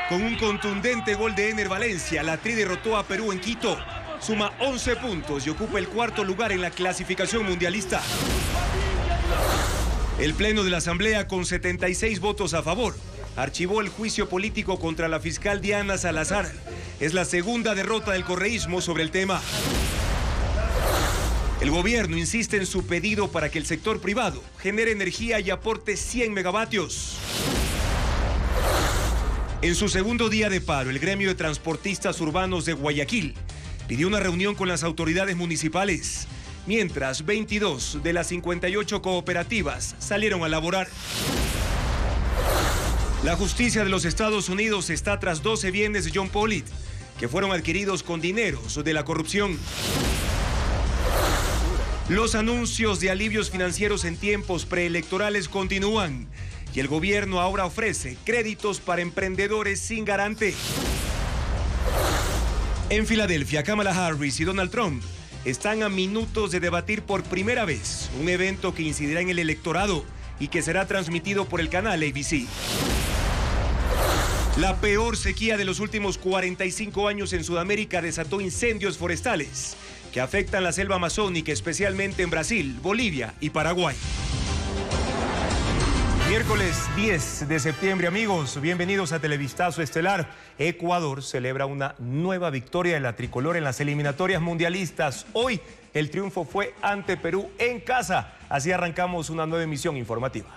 Con un contundente gol de Ener Valencia, la Tri derrotó a Perú en Quito. Suma 11 puntos y ocupa el cuarto lugar en la clasificación mundialista. El Pleno de la Asamblea, con 76 votos a favor, archivó el juicio político contra la fiscal Diana Salazar. Es la segunda derrota del correísmo sobre el tema. El gobierno insiste en su pedido para que el sector privado genere energía y aporte 100 megavatios. En su segundo día de paro, el gremio de transportistas urbanos de Guayaquil pidió una reunión con las autoridades municipales, mientras 22 de las 58 cooperativas salieron a laborar. La justicia de los Estados Unidos está tras 12 bienes de John Pollitt, que fueron adquiridos con dineros de la corrupción. Los anuncios de alivios financieros en tiempos preelectorales continúan y el gobierno ahora ofrece créditos para emprendedores sin garante. En Filadelfia, Kamala Harris y Donald Trump están a minutos de debatir por primera vez un evento que incidirá en el electorado y que será transmitido por el canal ABC. La peor sequía de los últimos 45 años en Sudamérica desató incendios forestales que afectan la selva amazónica, especialmente en Brasil, Bolivia y Paraguay. Miércoles 10 de septiembre, amigos, bienvenidos a Televistazo Estelar. Ecuador celebra una nueva victoria de la tricolor en las eliminatorias mundialistas. Hoy el triunfo fue ante Perú en casa. Así arrancamos una nueva emisión informativa.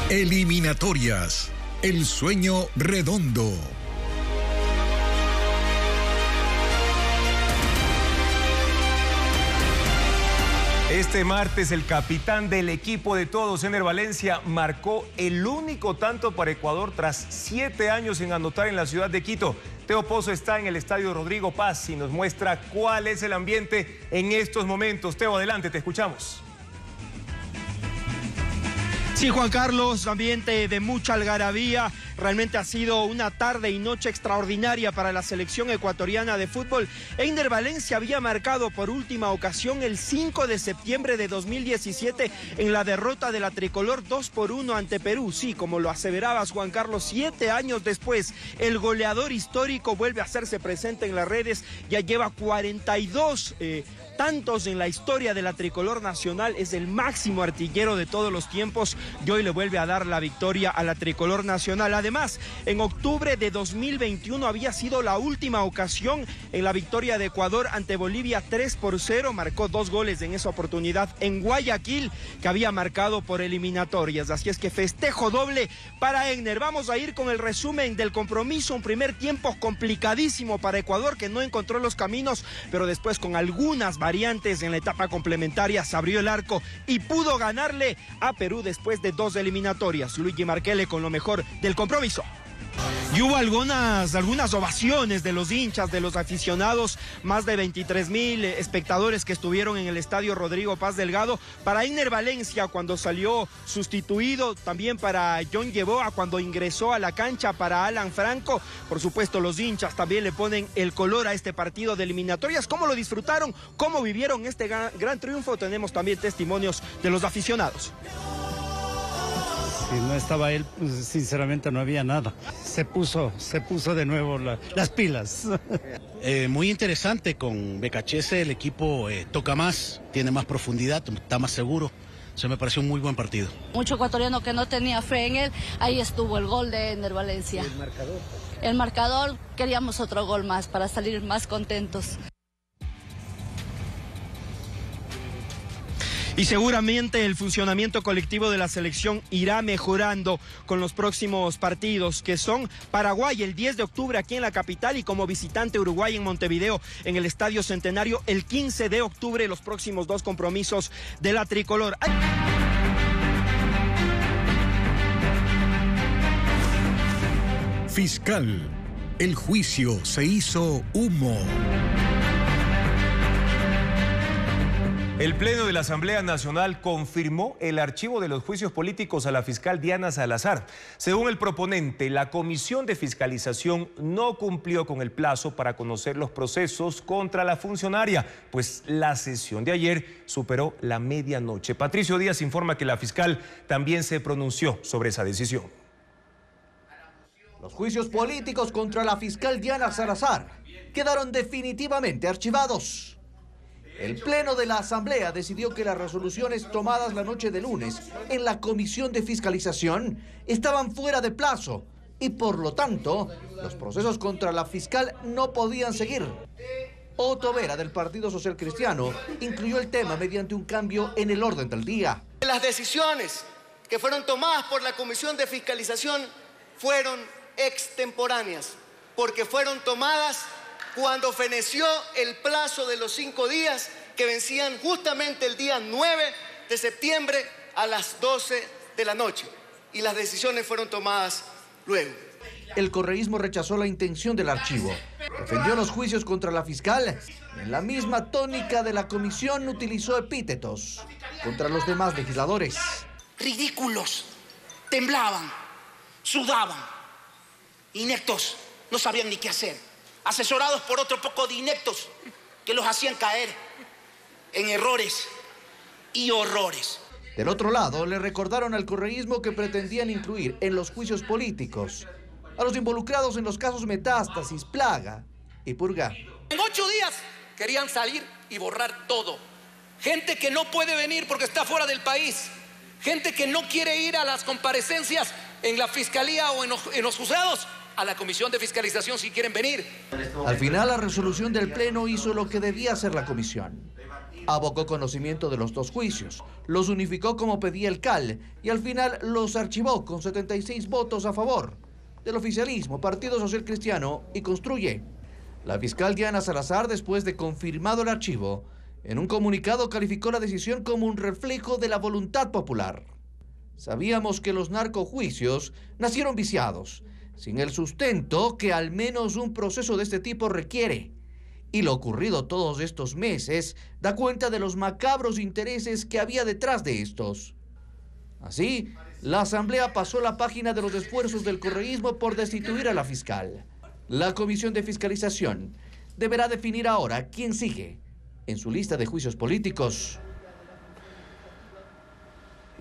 Eliminatorias. El sueño redondo. Este martes el capitán del equipo de todos, Ener Valencia, marcó el único tanto para Ecuador tras 7 años en anotar en la ciudad de Quito. Teo Pozo está en el estadio Rodrigo Paz y nos muestra cuál es el ambiente en estos momentos. Teo, adelante, te escuchamos. Sí, Juan Carlos, ambiente de mucha algarabía. Realmente ha sido una tarde y noche extraordinaria para la selección ecuatoriana de fútbol. Ener Valencia había marcado por última ocasión el 5 de septiembre de 2017 en la derrota de la tricolor 2-1 ante Perú. Sí, como lo aseverabas, Juan Carlos, 7 años después, el goleador histórico vuelve a hacerse presente en las redes. Ya lleva 42 tantos en la historia de la tricolor nacional. Es el máximo artillero de todos los tiempos y hoy le vuelve a dar la victoria a la tricolor nacional. Además, en octubre de 2021 había sido la última ocasión en la victoria de Ecuador ante Bolivia 3-0. Marcó 2 goles en esa oportunidad en Guayaquil, que había marcado por eliminatorias. Así es que festejo doble para Ener. Vamos a ir con el resumen del compromiso. Un primer tiempo complicadísimo para Ecuador, que no encontró los caminos, pero después con algunas variantes en la etapa complementaria se abrió el arco y pudo ganarle a Perú después de 2 eliminatorias. Luigi Marquele con lo mejor del compromiso. Y hubo algunas ovaciones de los hinchas, de los aficionados, más de 23,000 espectadores que estuvieron en el estadio Rodrigo Paz Delgado para Ener Valencia cuando salió sustituido, también para John Yeboah cuando ingresó a la cancha, para Alan Franco. Por supuesto, los hinchas también le ponen el color a este partido de eliminatorias. ¿Cómo lo disfrutaron? ¿Cómo vivieron este gran triunfo? Tenemos también testimonios de los aficionados. Si no estaba él, pues, sinceramente no había nada. Se puso de nuevo las pilas. Muy interesante, con Becachese el equipo toca más, tiene más profundidad, está más seguro. Se me pareció un muy buen partido. Mucho ecuatoriano que no tenía fe en él, ahí estuvo el gol de Ener Valencia. ¿Y el marcador? El marcador, queríamos otro gol más para salir más contentos. Y seguramente el funcionamiento colectivo de la selección irá mejorando con los próximos partidos, que son Paraguay el 10 de octubre aquí en la capital y como visitante Uruguay en Montevideo en el Estadio Centenario el 15 de octubre, los próximos 2 compromisos de la tricolor. Fiscal, el juicio se hizo humo. El Pleno de la Asamblea Nacional confirmó el archivo de los juicios políticos a la fiscal Diana Salazar. Según el proponente, la Comisión de Fiscalización no cumplió con el plazo para conocer los procesos contra la funcionaria, pues la sesión de ayer superó la medianoche. Patricio Díaz informa que la fiscal también se pronunció sobre esa decisión. Los juicios políticos contra la fiscal Diana Salazar quedaron definitivamente archivados. El Pleno de la Asamblea decidió que las resoluciones tomadas la noche de lunes en la Comisión de Fiscalización estaban fuera de plazo y por lo tanto los procesos contra la fiscal no podían seguir. Otto Vera, del Partido Social Cristiano, incluyó el tema mediante un cambio en el orden del día. Las decisiones que fueron tomadas por la Comisión de Fiscalización fueron extemporáneas, porque fueron tomadas cuando feneció el plazo de los 5 días que vencían justamente el día 9 de septiembre a las 12 de la noche. Y las decisiones fueron tomadas luego. El correísmo rechazó la intención del archivo, defendió los juicios contra la fiscal y en la misma tónica de la comisión utilizó epítetos contra los demás legisladores. Ridículos, temblaban, sudaban, ineptos, no sabían ni qué hacer. Asesorados por otro poco de ineptos que los hacían caer en errores y horrores. Del otro lado, le recordaron al correísmo que pretendían incluir en los juicios políticos a los involucrados en los casos Metástasis, Plaga y Purga. En 8 días querían salir y borrar todo. Gente que no puede venir porque está fuera del país. Gente que no quiere ir a las comparecencias en la fiscalía o en los juzgados. A la Comisión de Fiscalización si quieren venir. Al final, la resolución del Pleno hizo lo que debía hacer la comisión. Abocó conocimiento de los 2 juicios, los unificó como pedía el CAL y al final los archivó con 76 votos a favor del oficialismo, Partido Social Cristiano y Construye. La fiscal Diana Salazar, después de confirmado el archivo, en un comunicado calificó la decisión como un reflejo de la voluntad popular. Sabíamos que los narcojuicios nacieron viciados, sin el sustento que al menos un proceso de este tipo requiere. Y lo ocurrido todos estos meses da cuenta de los macabros intereses que había detrás de estos. Así, la Asamblea pasó la página de los esfuerzos del correísmo por destituir a la fiscal. La Comisión de Fiscalización deberá definir ahora quién sigue en su lista de juicios políticos.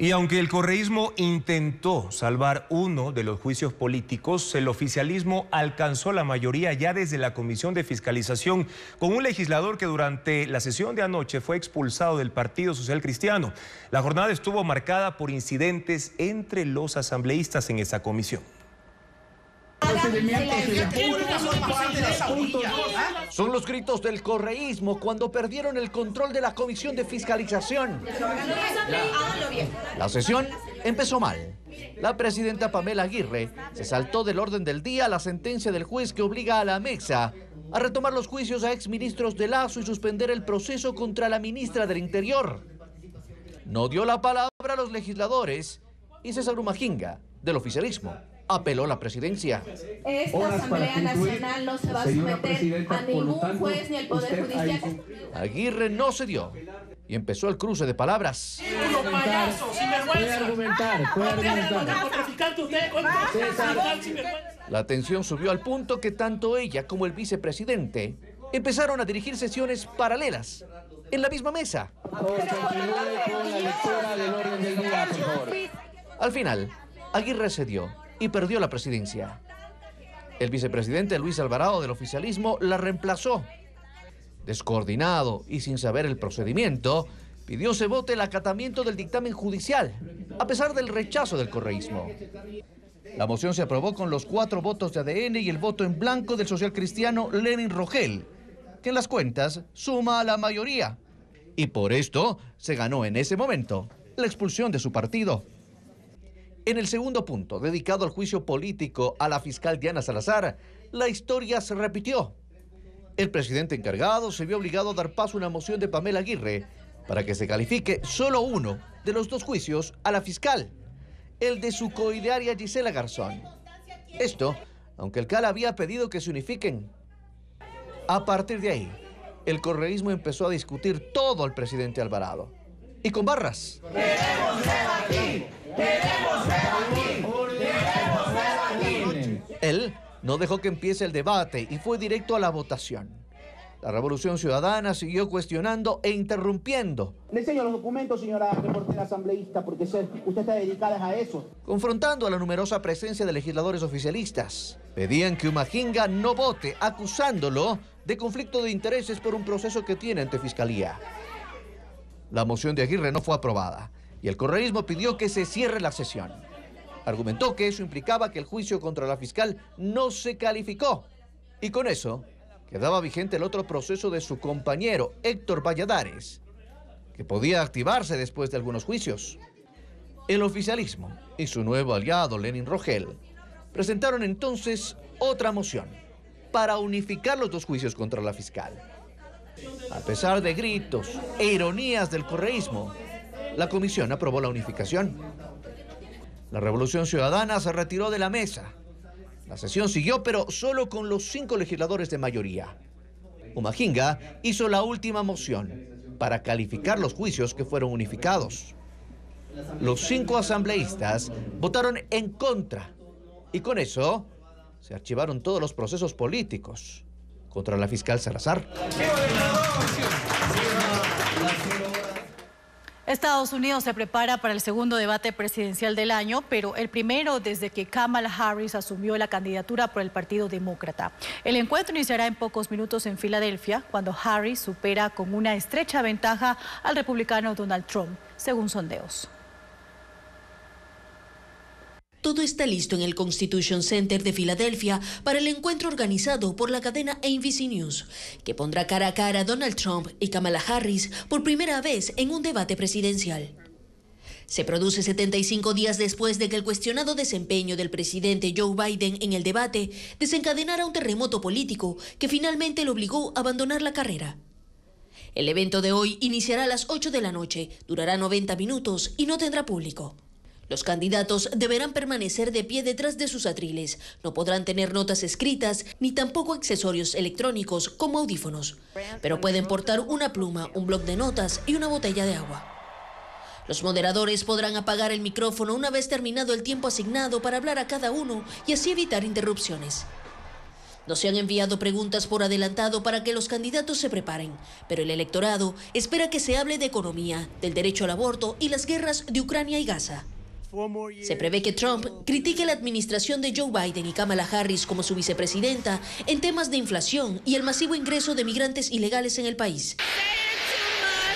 Y aunque el correísmo intentó salvar uno de los juicios políticos, el oficialismo alcanzó la mayoría ya desde la Comisión de Fiscalización, con un legislador que durante la sesión de anoche fue expulsado del Partido Social Cristiano. La jornada estuvo marcada por incidentes entre los asambleístas en esa comisión. Son los gritos del correísmo cuando perdieron el control de la Comisión de Fiscalización. La sesión empezó mal. La presidenta Pamela Aguirre se saltó del orden del día la sentencia del juez que obliga a la Mexa a retomar los juicios a exministros de Lazo y suspender el proceso contra la ministra del Interior. No dio la palabra a los legisladores y César Umajinga, del oficialismo, apeló a la presidencia. Esta Asamblea Nacional no se va a someter a ningún juez ni al Poder Judicial. Aguirre no cedió y empezó el cruce de palabras. La tensión subió al punto que tanto ella como el vicepresidente empezaron a dirigir sesiones paralelas en la misma mesa. Al final, Aguirre cedió y perdió la presidencia. El vicepresidente Luis Alvarado del oficialismo la reemplazó. Descoordinado y sin saber el procedimiento, pidió se vote el acatamiento del dictamen judicial, a pesar del rechazo del correísmo. La moción se aprobó con los 4 votos de ADN y el voto en blanco del social cristiano Lenin Rogel, que en las cuentas suma a la mayoría. Y por esto se ganó en ese momento la expulsión de su partido. En el segundo punto, dedicado al juicio político a la fiscal Diana Salazar, la historia se repitió. El presidente encargado se vio obligado a dar paso a una moción de Pamela Aguirre para que se califique solo uno de los 2 juicios a la fiscal, el de su coidearia Gisela Garzón. Esto, aunque el CAL había pedido que se unifiquen. A partir de ahí, el correísmo empezó a discutir todo al presidente Alvarado. Y con barras. ¡Queremos debatir! ¡Queremos debatir! ¡Queremos debatir! Él no dejó que empiece el debate y fue directo a la votación. La Revolución Ciudadana siguió cuestionando e interrumpiendo. Le enseño los documentos, señora reportera asambleísta, porque usted está dedicada a eso. Confrontando a la numerosa presencia de legisladores oficialistas. Pedían que Humaginga no vote, acusándolo de conflicto de intereses por un proceso que tiene ante Fiscalía. La moción de Aguirre no fue aprobada y el correísmo pidió que se cierre la sesión. Argumentó que eso implicaba que el juicio contra la fiscal no se calificó. Y con eso quedaba vigente el otro proceso de su compañero, Héctor Valladares, que podía activarse después de algunos juicios. El oficialismo y su nuevo aliado, Lenin Rogel, presentaron entonces otra moción para unificar los dos juicios contra la fiscal. A pesar de gritos e ironías del correísmo, la comisión aprobó la unificación. La Revolución Ciudadana se retiró de la mesa. La sesión siguió, pero solo con los 5 legisladores de mayoría. Humaginga hizo la última moción para calificar los juicios que fueron unificados. Los 5 asambleístas votaron en contra y con eso se archivaron todos los procesos políticos contra la fiscal Salazar. Estados Unidos se prepara para el segundo debate presidencial del año, pero el primero desde que Kamala Harris asumió la candidatura por el Partido Demócrata. El encuentro iniciará en pocos minutos en Filadelfia, cuando Harris supera con una estrecha ventaja al republicano Donald Trump, según sondeos. Todo está listo en el Constitution Center de Filadelfia para el encuentro organizado por la cadena ABC News, que pondrá cara a cara a Donald Trump y Kamala Harris por primera vez en un debate presidencial. Se produce 75 días después de que el cuestionado desempeño del presidente Joe Biden en el debate desencadenara un terremoto político que finalmente lo obligó a abandonar la carrera. El evento de hoy iniciará a las 8 de la noche, durará 90 minutos y no tendrá público. Los candidatos deberán permanecer de pie detrás de sus atriles, no podrán tener notas escritas ni tampoco accesorios electrónicos como audífonos, pero pueden portar una pluma, un bloc de notas y una botella de agua. Los moderadores podrán apagar el micrófono una vez terminado el tiempo asignado para hablar a cada uno y así evitar interrupciones. No se han enviado preguntas por adelantado para que los candidatos se preparen, pero el electorado espera que se hable de economía, del derecho al aborto y las guerras de Ucrania y Gaza. Se prevé que Trump critique la administración de Joe Biden y Kamala Harris como su vicepresidenta en temas de inflación y el masivo ingreso de migrantes ilegales en el país.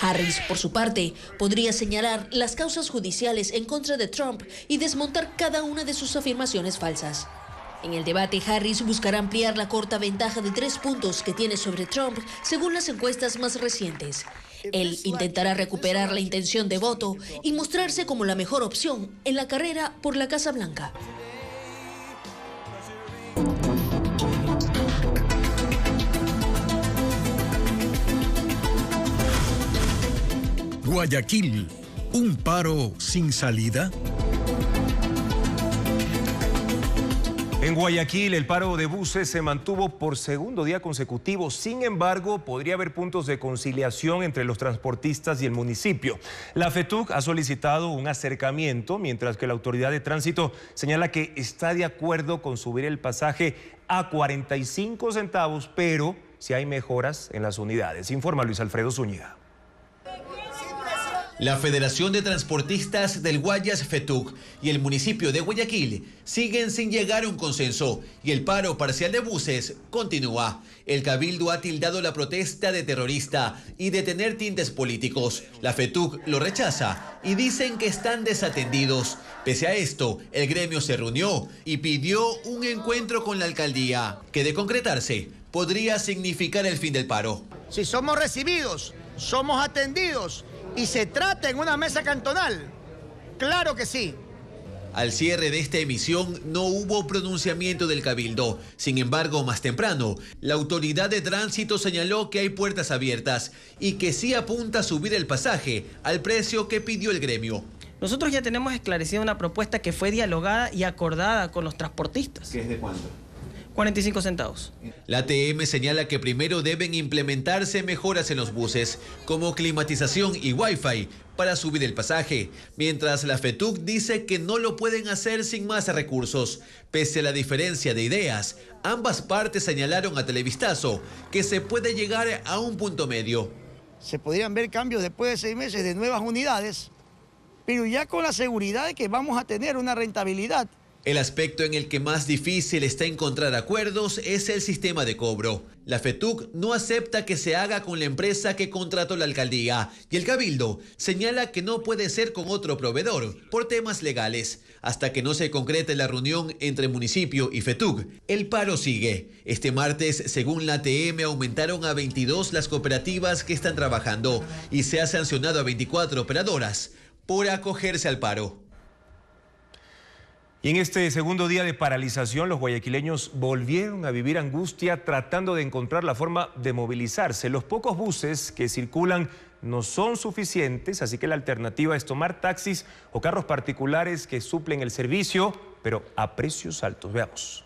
Harris, por su parte, podría señalar las causas judiciales en contra de Trump y desmontar cada una de sus afirmaciones falsas. En el debate, Harris buscará ampliar la corta ventaja de 3 puntos que tiene sobre Trump, según las encuestas más recientes. Él intentará recuperar la intención de voto y mostrarse como la mejor opción en la carrera por la Casa Blanca. Guayaquil, un paro sin salida. En Guayaquil, el paro de buses se mantuvo por segundo día consecutivo. Sin embargo, podría haber puntos de conciliación entre los transportistas y el municipio. La FETUC ha solicitado un acercamiento, mientras que la Autoridad de Tránsito señala que está de acuerdo con subir el pasaje a 45 centavos, pero si hay mejoras en las unidades. Informa Luis Alfredo Zúñiga. La Federación de Transportistas del Guayas, FETUC, y el municipio de Guayaquil siguen sin llegar a un consenso y el paro parcial de buses continúa. El Cabildo ha tildado la protesta de terrorista y de tener tintes políticos. La FETUC lo rechaza y dicen que están desatendidos. Pese a esto, el gremio se reunió y pidió un encuentro con la alcaldía, que de concretarse podría significar el fin del paro. Si somos recibidos, somos atendidos y se trata en una mesa cantonal, claro que sí. Al cierre de esta emisión no hubo pronunciamiento del Cabildo. Sin embargo, más temprano, la Autoridad de Tránsito señaló que hay puertas abiertas y que sí apunta a subir el pasaje al precio que pidió el gremio. Nosotros ya tenemos esclarecida una propuesta que fue dialogada y acordada con los transportistas. ¿Qué es de cuándo? 45 centavos. La ATM señala que primero deben implementarse mejoras en los buses, como climatización y Wi-Fi, para subir el pasaje, mientras la FETUC dice que no lo pueden hacer sin más recursos. Pese a la diferencia de ideas, ambas partes señalaron a Televistazo que se puede llegar a un punto medio. Se podrían ver cambios después de 6 meses de nuevas unidades, pero ya con la seguridad de que vamos a tener una rentabilidad. El aspecto en el que más difícil está encontrar acuerdos es el sistema de cobro. La FETUC no acepta que se haga con la empresa que contrató la alcaldía y el Cabildo señala que no puede ser con otro proveedor por temas legales. Hasta que no se concrete la reunión entre municipio y FETUC, el paro sigue. Este martes, según la ATM, aumentaron a 22 las cooperativas que están trabajando y se ha sancionado a 24 operadoras por acogerse al paro. Y en este segundo día de paralización, los guayaquileños volvieron a vivir angustia tratando de encontrar la forma de movilizarse. Los pocos buses que circulan no son suficientes, así que la alternativa es tomar taxis o carros particulares que suplen el servicio, pero a precios altos. Veamos.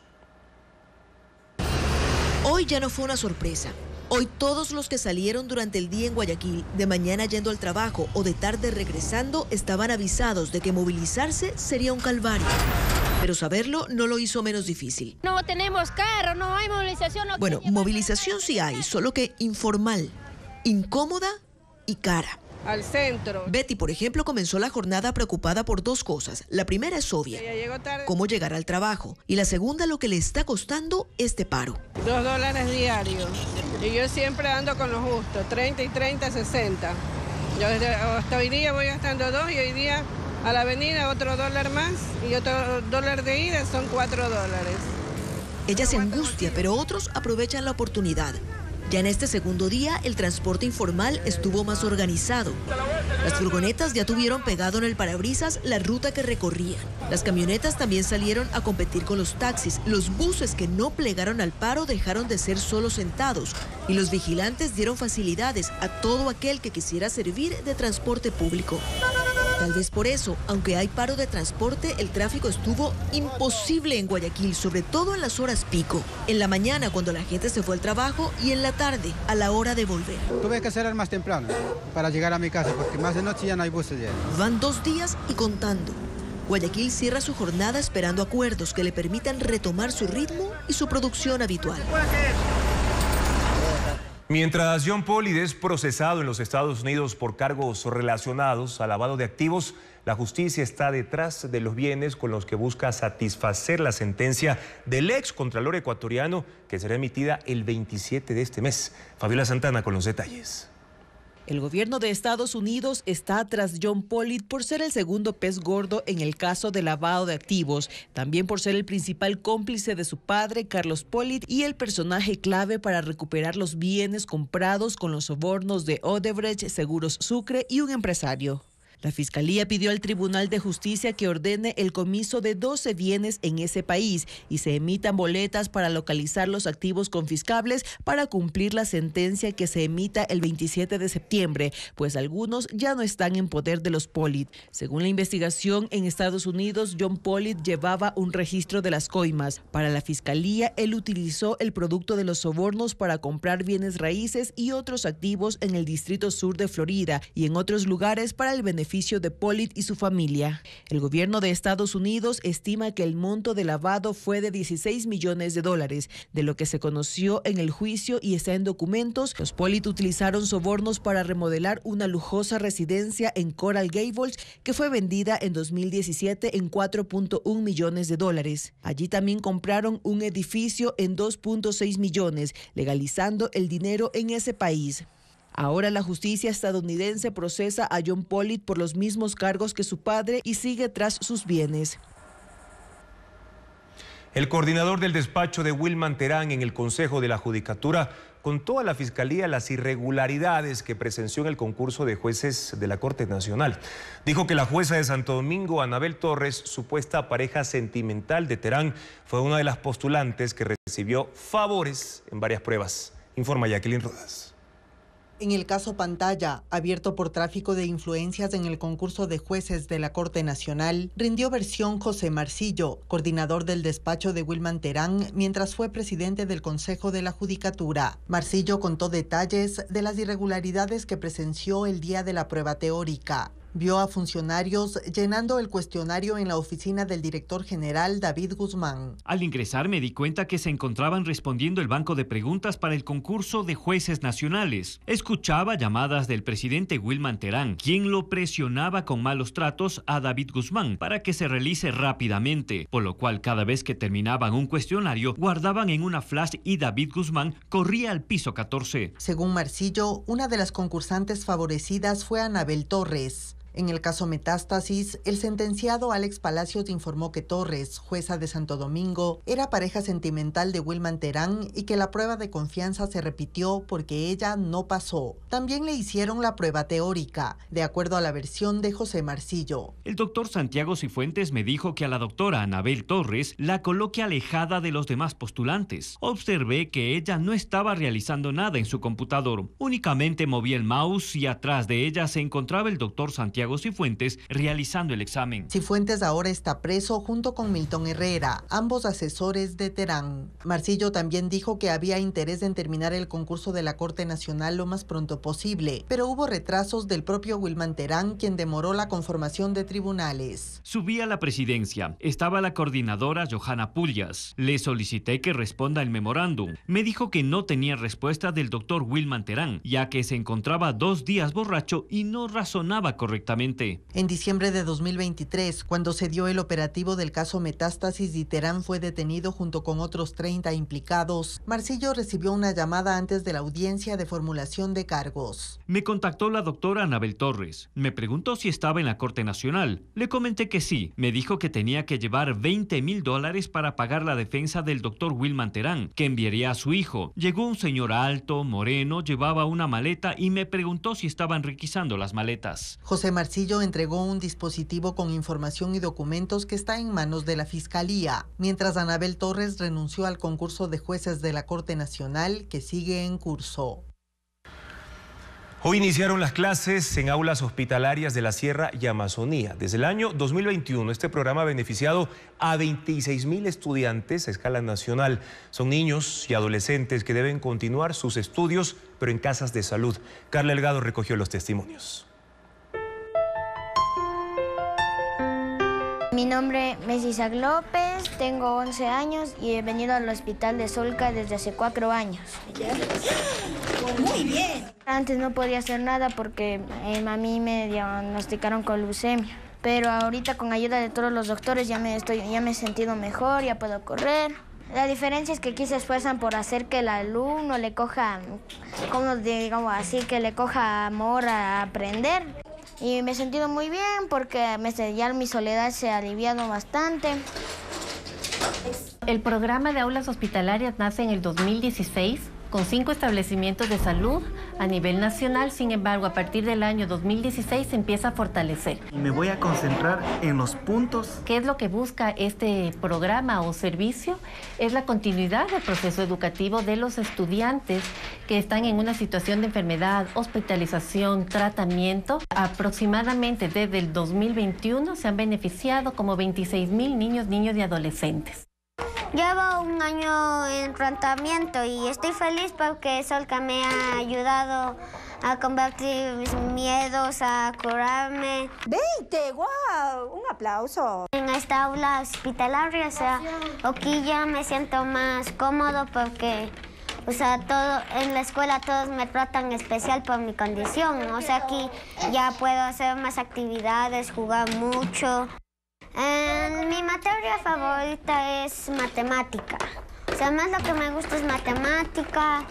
Hoy ya no fue una sorpresa. Hoy todos los que salieron durante el día en Guayaquil, de mañana yendo al trabajo o de tarde regresando, estaban avisados de que movilizarse sería un calvario. Pero saberlo no lo hizo menos difícil. No tenemos carro, no hay movilización. No. Bueno, movilización sí hay, solo que informal, incómoda y cara. Al centro. Betty, por ejemplo, comenzó la jornada preocupada por dos cosas. La primera es obvia, cómo llegar al trabajo. Y la segunda, lo que le está costando este paro. $2 diarios. Y yo siempre ando con lo justo, 30 y 30, 60. Yo hasta hoy día voy gastando 2 y hoy día a la avenida otro $1 más y otro $1 de ida son $4. Ella se angustia, pero otros aprovechan la oportunidad. Ya en este segundo día, el transporte informal estuvo más organizado. Las furgonetas ya tuvieron pegado en el parabrisas la ruta que recorrían. Las camionetas también salieron a competir con los taxis. Los buses que no plegaron al paro dejaron de ser solo sentados. Y los vigilantes dieron facilidades a todo aquel que quisiera servir de transporte público. Tal vez por eso, aunque hay paro de transporte, el tráfico estuvo imposible en Guayaquil, sobre todo en las horas pico. En la mañana, cuando la gente se fue al trabajo, y en la tarde, a la hora de volver. Tuve que salir más temprano para llegar a mi casa, porque más de noche ya no hay buses ya. Van 2 días y contando. Guayaquil cierra su jornada esperando acuerdos que le permitan retomar su ritmo y su producción habitual. Mientras John Pollid es procesado en los Estados Unidos por cargos relacionados al lavado de activos, la justicia está detrás de los bienes con los que busca satisfacer la sentencia del ex contralor ecuatoriano que será emitida el 27 de este mes. Fabiola Santana con los detalles. El gobierno de Estados Unidos está tras John Pollid por ser el segundo pez gordo en el caso de lavado de activos, también por ser el principal cómplice de su padre, Carlos Pollid, y el personaje clave para recuperar los bienes comprados con los sobornos de Odebrecht, Seguros Sucre y un empresario. La Fiscalía pidió al Tribunal de Justicia que ordene el comiso de 12 bienes en ese país y se emitan boletas para localizar los activos confiscables para cumplir la sentencia que se emita el 27 de septiembre, pues algunos ya no están en poder de los Pollid. Según la investigación en Estados Unidos, John Pollid llevaba un registro de las coimas. Para la Fiscalía, él utilizó el producto de los sobornos para comprar bienes raíces y otros activos en el Distrito Sur de Florida y en otros lugares para el beneficio de Pollid y su familia. El gobierno de Estados Unidos estima que el monto de lavado fue de $16 millones, de lo que se conoció en el juicio y está en documentos. Los Pollid utilizaron sobornos para remodelar una lujosa residencia en Coral Gables que fue vendida en 2017 en $4.1 millones. Allí también compraron un edificio en $2.6 millones, legalizando el dinero en ese país. Ahora la justicia estadounidense procesa a John Pollid por los mismos cargos que su padre y sigue tras sus bienes. El coordinador del despacho de Wilman Terán en el Consejo de la Judicatura contó a la Fiscalía las irregularidades que presenció en el concurso de jueces de la Corte Nacional. Dijo que la jueza de Santo Domingo, Anabel Torres, supuesta pareja sentimental de Terán, fue una de las postulantes que recibió favores en varias pruebas. Informa Jacqueline Rodas. En el caso Pantalla, abierto por tráfico de influencias en el concurso de jueces de la Corte Nacional, rindió versión José Marcillo, coordinador del despacho de Wilman Terán, mientras fue presidente del Consejo de la Judicatura. Marcillo contó detalles de las irregularidades que presenció el día de la prueba teórica. Vio a funcionarios llenando el cuestionario en la oficina del director general David Guzmán. Al ingresar me di cuenta que se encontraban respondiendo el banco de preguntas para el concurso de jueces nacionales. Escuchaba llamadas del presidente Wilman Terán, quien lo presionaba con malos tratos a David Guzmán para que se realice rápidamente, por lo cual cada vez que terminaban un cuestionario guardaban en una flash y David Guzmán corría al piso 14. Según Marcillo, una de las concursantes favorecidas fue Anabel Torres. En el caso Metástasis, el sentenciado Alex Palacios informó que Torres, jueza de Santo Domingo, era pareja sentimental de Wilman Terán y que la prueba de confianza se repitió porque ella no pasó. También le hicieron la prueba teórica, de acuerdo a la versión de José Marcillo. El doctor Santiago Cifuentes me dijo que a la doctora Anabel Torres la coloque alejada de los demás postulantes. Observé que ella no estaba realizando nada en su computador. Únicamente movía el mouse y atrás de ella se encontraba el doctor Santiago Cifuentes realizando el examen. Cifuentes ahora está preso junto con Milton Herrera, ambos asesores de Terán. Marcillo también dijo que había interés en terminar el concurso de la Corte Nacional lo más pronto posible, pero hubo retrasos del propio Wilman Terán, quien demoró la conformación de tribunales. Subí a la presidencia. Estaba la coordinadora Johanna Pullas. Le solicité que responda el memorándum. Me dijo que no tenía respuesta del doctor Wilman Terán, ya que se encontraba 2 días borracho y no razonaba correctamente. En diciembre de 2023, cuando se dio el operativo del caso Metástasis y Terán fue detenido junto con otros 30 implicados, Marcillo recibió una llamada antes de la audiencia de formulación de cargos. Me contactó la doctora Anabel Torres. Me preguntó si estaba en la Corte Nacional. Le comenté que sí. Me dijo que tenía que llevar $20,000 para pagar la defensa del doctor Wilman Terán, que enviaría a su hijo. Llegó un señor alto, moreno, llevaba una maleta y me preguntó si estaban requisando las maletas. José Marcillo entregó un dispositivo con información y documentos que está en manos de la Fiscalía, mientras Anabel Torres renunció al concurso de jueces de la Corte Nacional que sigue en curso. Hoy iniciaron las clases en aulas hospitalarias de la Sierra y Amazonía. Desde el año 2021, este programa ha beneficiado a 26,000 estudiantes a escala nacional. Son niños y adolescentes que deben continuar sus estudios, pero en casas de salud. Carla Delgado recogió los testimonios. Mi nombre es Isaac López, tengo 11 años y he venido al hospital de Solca desde hace 4 años. Muy bien. Antes no podía hacer nada porque a mí me diagnosticaron con leucemia. Pero ahorita con ayuda de todos los doctores ya me he sentido mejor, ya puedo correr. La diferencia es que aquí se esfuerzan por hacer que el alumno le coja, digamos así, que le coja amor a aprender. Y me he sentido muy bien porque ya mi soledad se ha aliviado bastante. El programa de aulas hospitalarias nace en el 2016 con 5 establecimientos de salud a nivel nacional. Sin embargo, a partir del año 2016 se empieza a fortalecer. Me voy a concentrar en los puntos. ¿Qué es lo que busca este programa o servicio? Es la continuidad del proceso educativo de los estudiantes que están en una situación de enfermedad, hospitalización, tratamiento. Aproximadamente desde el 2021 se han beneficiado como 26,000 niños y adolescentes. Llevo un año en tratamiento y estoy feliz porque Solca me ha ayudado a combatir mis miedos, a curarme. 20, wow, un aplauso. En esta aula hospitalaria, aquí ya me siento más cómodo porque, en la escuela todos me tratan especial por mi condición. Aquí ya puedo hacer más actividades, jugar mucho. Mi materia favorita es matemática. Más lo que me gusta es matemática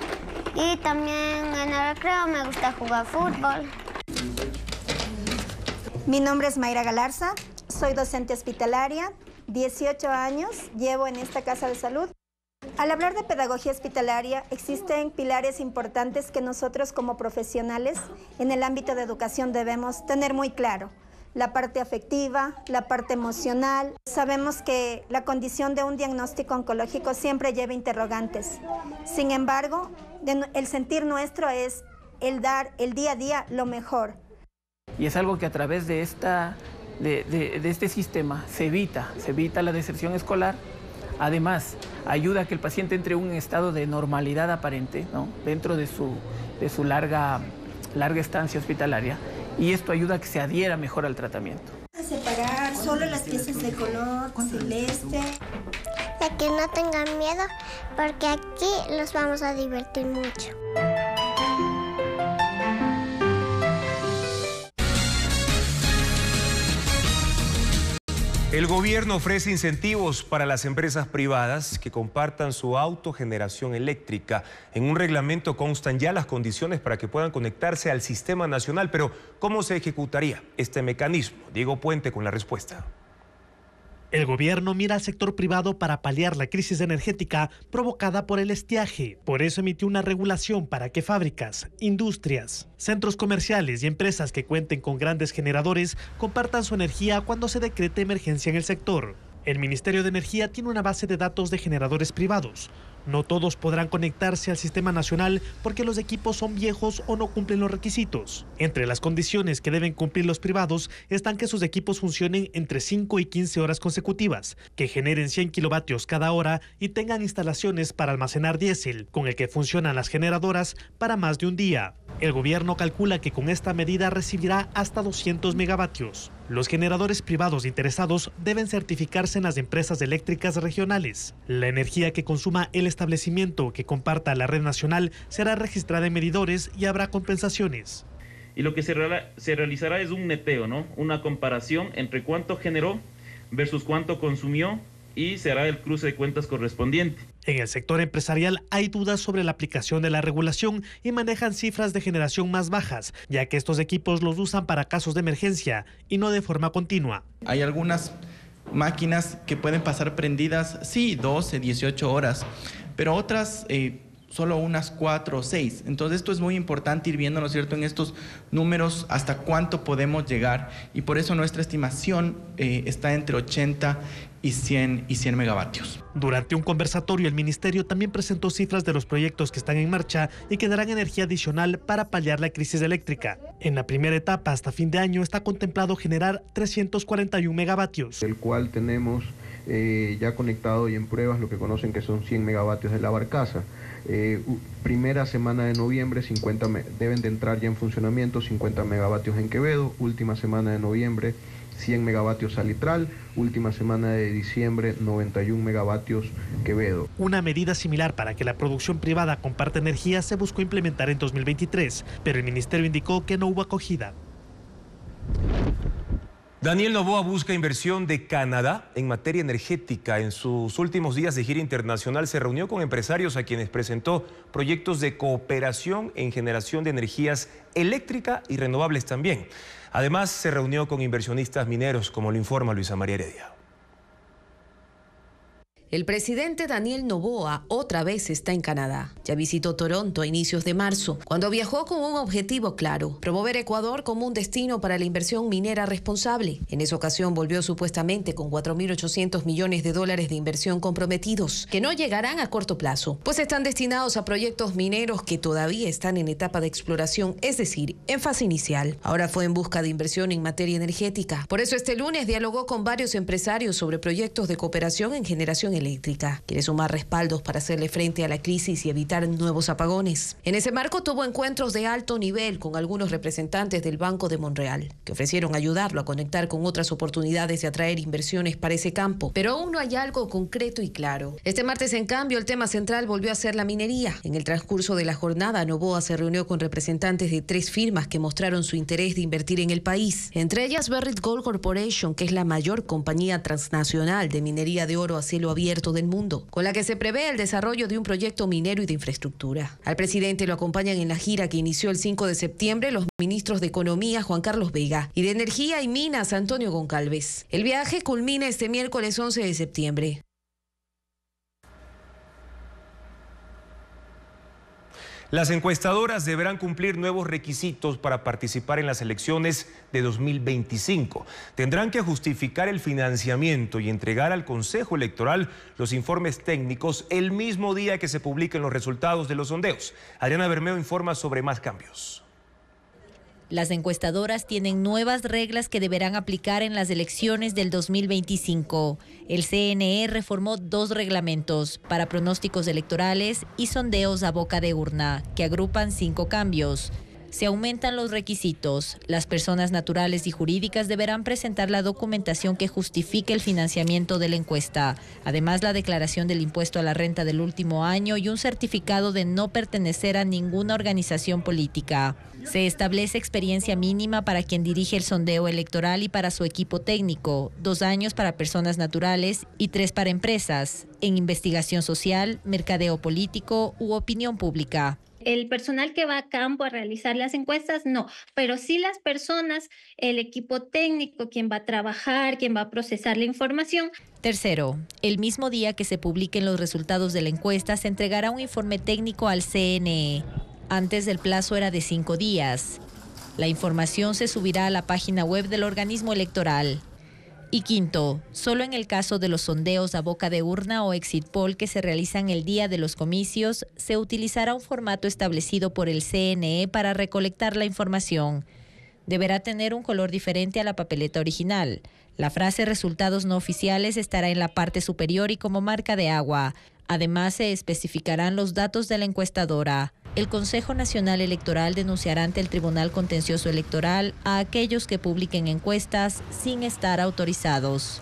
y también en el recreo me gusta jugar fútbol. Mi nombre es Mayra Galarza, soy docente hospitalaria, 18 años llevo en esta casa de salud. Al hablar de pedagogía hospitalaria, existen pilares importantes que nosotros como profesionales en el ámbito de educación debemos tener muy claro. La parte afectiva, la parte emocional. Sabemos que la condición de un diagnóstico oncológico siempre lleva interrogantes. Sin embargo, el sentir nuestro es el dar el día a día lo mejor. Y es algo que a través de este sistema se evita la deserción escolar. Además, ayuda a que el paciente entre en un estado de normalidad aparente, ¿no?, dentro de su larga estancia hospitalaria, y esto ayuda a que se adhiera mejor al tratamiento. A separar solo las piezas de color celeste. De que no tengan miedo, porque aquí los vamos a divertir mucho. El gobierno ofrece incentivos para las empresas privadas que compartan su autogeneración eléctrica. En un reglamento constan ya las condiciones para que puedan conectarse al sistema nacional, pero ¿cómo se ejecutaría este mecanismo? Diego Puente con la respuesta. El gobierno mira al sector privado para paliar la crisis energética provocada por el estiaje. Por eso emitió una regulación para que fábricas, industrias, centros comerciales y empresas que cuenten con grandes generadores compartan su energía cuando se decrete emergencia en el sector. El Ministerio de Energía tiene una base de datos de generadores privados. No todos podrán conectarse al sistema nacional porque los equipos son viejos o no cumplen los requisitos. Entre las condiciones que deben cumplir los privados están que sus equipos funcionen entre 5 y 15 horas consecutivas, que generen 100 kilovatios cada hora y tengan instalaciones para almacenar diésel, con el que funcionan las generadoras para más de un día. El gobierno calcula que con esta medida recibirá hasta 200 megavatios. Los generadores privados interesados deben certificarse en las empresas eléctricas regionales. La energía que consuma el establecimiento que comparta la red nacional será registrada en medidores y habrá compensaciones. Y lo que se realizará es un neteo, ¿no? Una comparación entre cuánto generó versus cuánto consumió, y se hará el cruce de cuentas correspondiente. En el sector empresarial hay dudas sobre la aplicación de la regulación y manejan cifras de generación más bajas, ya que estos equipos los usan para casos de emergencia y no de forma continua. Hay algunas máquinas que pueden pasar prendidas, sí, 12, 18 horas, pero otras solo unas 4 o 6. Entonces esto es muy importante ir viendo, ¿no es cierto?, en estos números hasta cuánto podemos llegar, y por eso nuestra estimación está entre 80 y 100 megavatios. Durante un conversatorio, el ministerio también presentó cifras de los proyectos que están en marcha y que darán energía adicional para paliar la crisis eléctrica. En la primera etapa, hasta fin de año, está contemplado generar 341 megavatios. El cual tenemos ya conectado y en pruebas lo que conocen que son 100 megavatios de la barcaza. Primera semana de noviembre deben de entrar ya en funcionamiento 50 megavatios en Quevedo, última semana de noviembre 100 megavatios Salitral, última semana de diciembre 91 megavatios Quevedo. Una medida similar para que la producción privada comparta energía se buscó implementar en 2023, pero el ministerio indicó que no hubo acogida. Daniel Noboa busca inversión de Canadá en materia energética. En sus últimos días de gira internacional se reunió con empresarios a quienes presentó proyectos de cooperación en generación de energías eléctrica y renovables también. Además, se reunió con inversionistas mineros, como lo informa Luisa María Heredia. El presidente Daniel Noboa otra vez está en Canadá. Ya visitó Toronto a inicios de marzo, cuando viajó con un objetivo claro: promover Ecuador como un destino para la inversión minera responsable. En esa ocasión volvió supuestamente con $4.800 millones de inversión comprometidos, que no llegarán a corto plazo, pues están destinados a proyectos mineros que todavía están en etapa de exploración, es decir, en fase inicial. Ahora fue en busca de inversión en materia energética. Por eso este lunes dialogó con varios empresarios sobre proyectos de cooperación en generación eléctrica. Quiere sumar respaldos para hacerle frente a la crisis y evitar nuevos apagones. En ese marco tuvo encuentros de alto nivel con algunos representantes del Banco de Montreal, que ofrecieron ayudarlo a conectar con otras oportunidades de atraer inversiones para ese campo. Pero aún no hay algo concreto y claro. Este martes, en cambio, el tema central volvió a ser la minería. En el transcurso de la jornada, Noboa se reunió con representantes de 3 firmas que mostraron su interés de invertir en el país. Entre ellas, Barrick Gold Corporation, que es la mayor compañía transnacional de minería de oro a cielo abierto del mundo, con la que se prevé el desarrollo de un proyecto minero y de infraestructura. Al presidente lo acompañan en la gira que inició el 5 de septiembre los ministros de Economía Juan Carlos Vega y de Energía y Minas Antonio Goncalves. El viaje culmina este miércoles 11 de septiembre. Las encuestadoras deberán cumplir nuevos requisitos para participar en las elecciones de 2025. Tendrán que justificar el financiamiento y entregar al Consejo Electoral los informes técnicos el mismo día que se publiquen los resultados de los sondeos. Adriana Bermeo informa sobre más cambios. Las encuestadoras tienen nuevas reglas que deberán aplicar en las elecciones del 2025. El CNE reformó 2 reglamentos para pronósticos electorales y sondeos a boca de urna, que agrupan 5 cambios. Se aumentan los requisitos. Las personas naturales y jurídicas deberán presentar la documentación que justifique el financiamiento de la encuesta. Además, la declaración del impuesto a la renta del último año y un certificado de no pertenecer a ninguna organización política. Se establece experiencia mínima para quien dirige el sondeo electoral y para su equipo técnico, 2 años para personas naturales y 3 para empresas, en investigación social, mercadeo político u opinión pública. El personal que va a campo a realizar las encuestas, no, pero sí las personas, el equipo técnico, quien va a trabajar, quien va a procesar la información. Tercero, el mismo día que se publiquen los resultados de la encuesta, se entregará un informe técnico al CNE. Antes el plazo era de 5 días. La información se subirá a la página web del organismo electoral. Y quinto, solo en el caso de los sondeos a boca de urna o exit poll que se realizan el día de los comicios, se utilizará un formato establecido por el CNE para recolectar la información. Deberá tener un color diferente a la papeleta original. La frase resultados no oficiales estará en la parte superior y como marca de agua. Además, se especificarán los datos de la encuestadora. El Consejo Nacional Electoral denunciará ante el Tribunal Contencioso Electoral a aquellos que publiquen encuestas sin estar autorizados.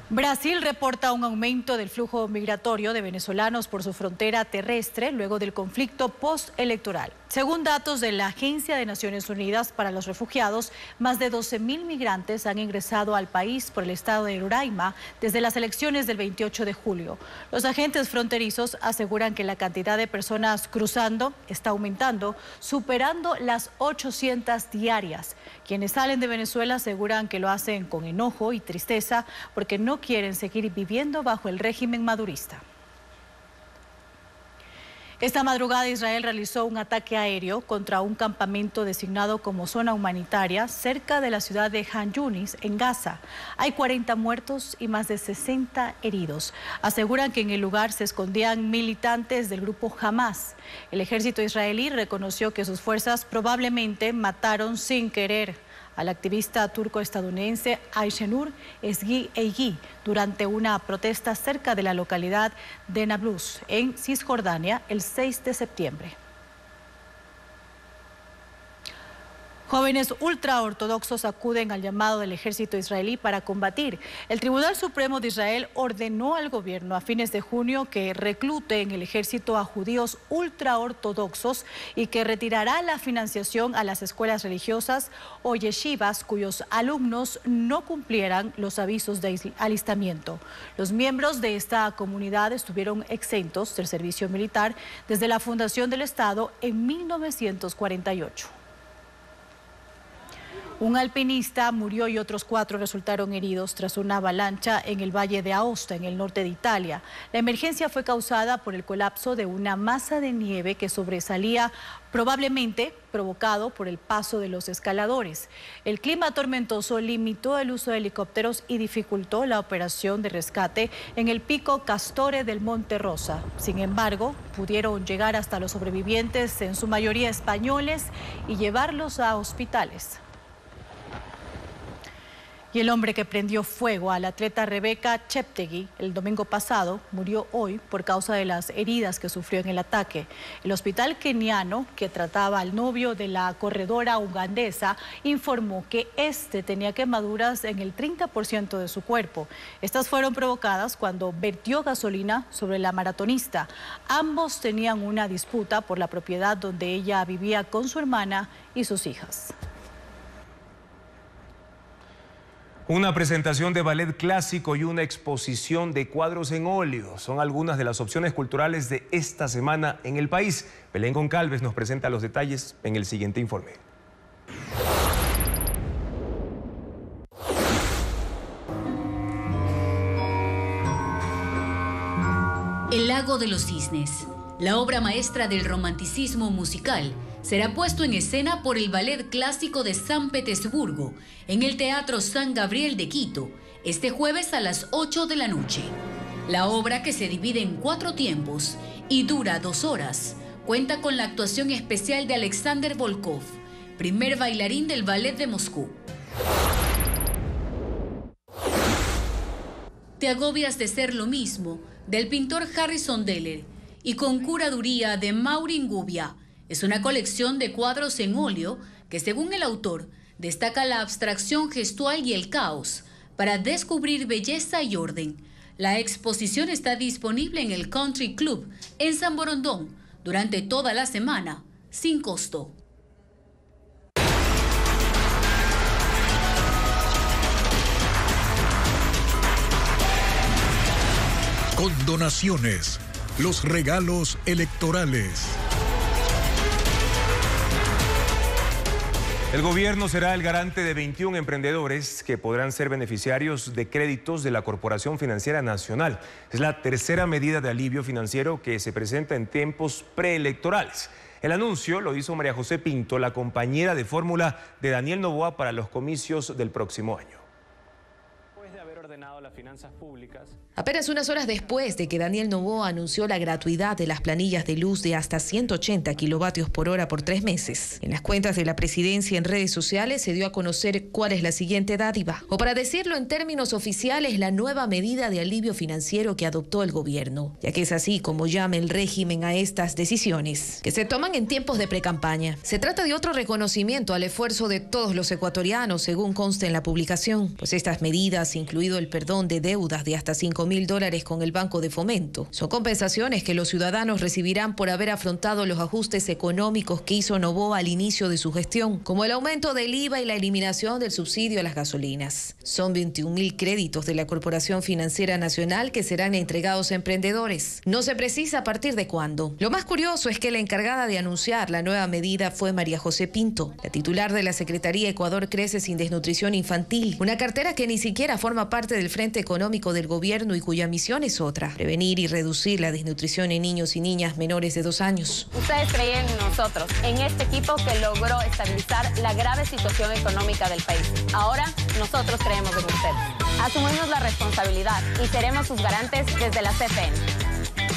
Brasil reporta un aumento del flujo migratorio de venezolanos por su frontera terrestre luego del conflicto postelectoral. Según datos de la Agencia de Naciones Unidas para los Refugiados, más de 12.000 migrantes han ingresado al país por el estado de Roraima desde las elecciones del 28 de julio. Los agentes fronterizos aseguran que la cantidad de personas cruzando está aumentando, superando las 800 diarias. Quienes salen de Venezuela aseguran que lo hacen con enojo y tristeza porque no quieren seguir viviendo bajo el régimen madurista. Esta madrugada Israel realizó un ataque aéreo contra un campamento designado como zona humanitaria cerca de la ciudad de Han Yunis, en Gaza. Hay 40 muertos y más de 60 heridos. Aseguran que en el lugar se escondían militantes del grupo Hamas. El ejército israelí reconoció que sus fuerzas probablemente mataron sin querer al activista turco-estadounidense Ayşenur Ezgi Eygi durante una protesta cerca de la localidad de Nablus, en Cisjordania, el 6 de septiembre. Jóvenes ultraortodoxos acuden al llamado del ejército israelí para combatir. El Tribunal Supremo de Israel ordenó al gobierno a fines de junio que reclute en el ejército a judíos ultraortodoxos y que retirará la financiación a las escuelas religiosas o yeshivas cuyos alumnos no cumplieran los avisos de alistamiento. Los miembros de esta comunidad estuvieron exentos del servicio militar desde la fundación del Estado en 1948. Un alpinista murió y otros 4 resultaron heridos tras una avalancha en el valle de Aosta, en el norte de Italia. La emergencia fue causada por el colapso de una masa de nieve que sobresalía, probablemente provocado por el paso de los escaladores. El clima tormentoso limitó el uso de helicópteros y dificultó la operación de rescate en el pico Castore del Monte Rosa. Sin embargo, pudieron llegar hasta los sobrevivientes, en su mayoría españoles, y llevarlos a hospitales. Y el hombre que prendió fuego a la atleta Rebeca Cheptegei el domingo pasado murió hoy por causa de las heridas que sufrió en el ataque. El hospital keniano, que trataba al novio de la corredora ugandesa, informó que este tenía quemaduras en el 30% de su cuerpo. Estas fueron provocadas cuando vertió gasolina sobre la maratonista. Ambos tenían una disputa por la propiedad donde ella vivía con su hermana y sus hijas. Una presentación de ballet clásico y una exposición de cuadros en óleo son algunas de las opciones culturales de esta semana en el país. Belén Goncalves nos presenta los detalles en el siguiente informe. El lago de los cisnes. la obra maestra del romanticismo musical, será puesto en escena por el Ballet Clásico de San Petersburgo en el Teatro San Gabriel de Quito, este jueves a las 8 de la noche. La obra, que se divide en 4 tiempos y dura 2 horas, cuenta con la actuación especial de Alexander Volkov, primer bailarín del Ballet de Moscú. Te agobias de ser lo mismo, del pintor Harrison Deller, y con curaduría de Maureen Gubia. Es una colección de cuadros en óleo que, según el autor, destaca la abstracción gestual y el caos para descubrir belleza y orden. La exposición está disponible en el Country Club en San Borondón durante toda la semana, sin costo. Con donaciones, los regalos electorales. El gobierno será el garante de 21 emprendedores que podrán ser beneficiarios de créditos de la Corporación Financiera Nacional. Es la tercera medida de alivio financiero que se presenta en tiempos preelectorales. El anuncio lo hizo María José Pinto, la compañera de fórmula de Daniel Noboa para los comicios del próximo año. Las finanzas públicas. Apenas unas horas después de que Daniel Noboa anunció la gratuidad de las planillas de luz de hasta 180 kilovatios por hora por 3 meses, en las cuentas de la presidencia en redes sociales se dio a conocer cuál es la siguiente dádiva, o para decirlo en términos oficiales, la nueva medida de alivio financiero que adoptó el gobierno, ya que es así como llama el régimen a estas decisiones, que se toman en tiempos de precampaña. Se trata de otro reconocimiento al esfuerzo de todos los ecuatorianos, según consta en la publicación, pues estas medidas, incluido el perdón de deudas de hasta $5.000 con el Banco de Fomento, son compensaciones que los ciudadanos recibirán por haber afrontado los ajustes económicos que hizo Noboa al inicio de su gestión, como el aumento del IVA y la eliminación del subsidio a las gasolinas. Son 21.000 créditos de la Corporación Financiera Nacional que serán entregados a emprendedores. No se precisa a partir de cuándo. Lo más curioso es que la encargada de anunciar la nueva medida fue María José Pinto, la titular de la Secretaría Ecuador Crece sin Desnutrición Infantil, una cartera que ni siquiera forma parte del Frente Económico del Gobierno y cuya misión es otra: prevenir y reducir la desnutrición en niños y niñas menores de 2 años. Ustedes creían en nosotros, en este equipo que logró estabilizar la grave situación económica del país. Ahora nosotros creemos en ustedes. Asumimos la responsabilidad y seremos sus garantes desde la CFN.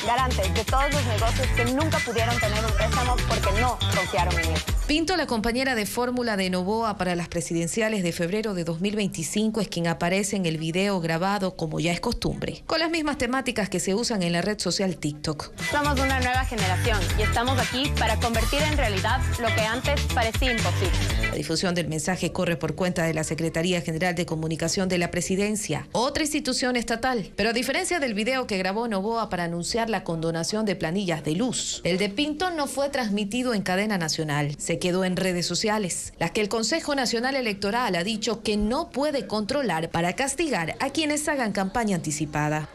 Garantes de todos los negocios que nunca pudieron tener un préstamo porque no confiaron en él. Pinto, la compañera de fórmula de Noboa para las presidenciales de febrero de 2025, es quien aparece en el video grabado, como ya es costumbre, con las mismas temáticas que se usan en la red social TikTok. Somos una nueva generación y estamos aquí para convertir en realidad lo que antes parecía imposible. La difusión del mensaje corre por cuenta de la Secretaría General de Comunicación de la Presidencia, otra institución estatal. Pero a diferencia del video que grabó Noboa para anunciar la condonación de planillas de luz, el de Pinto no fue transmitido en cadena nacional, se quedó en redes sociales, las que el Consejo Nacional Electoral ha dicho que no puede controlar para castigar a quienes hagan campaña anticipada.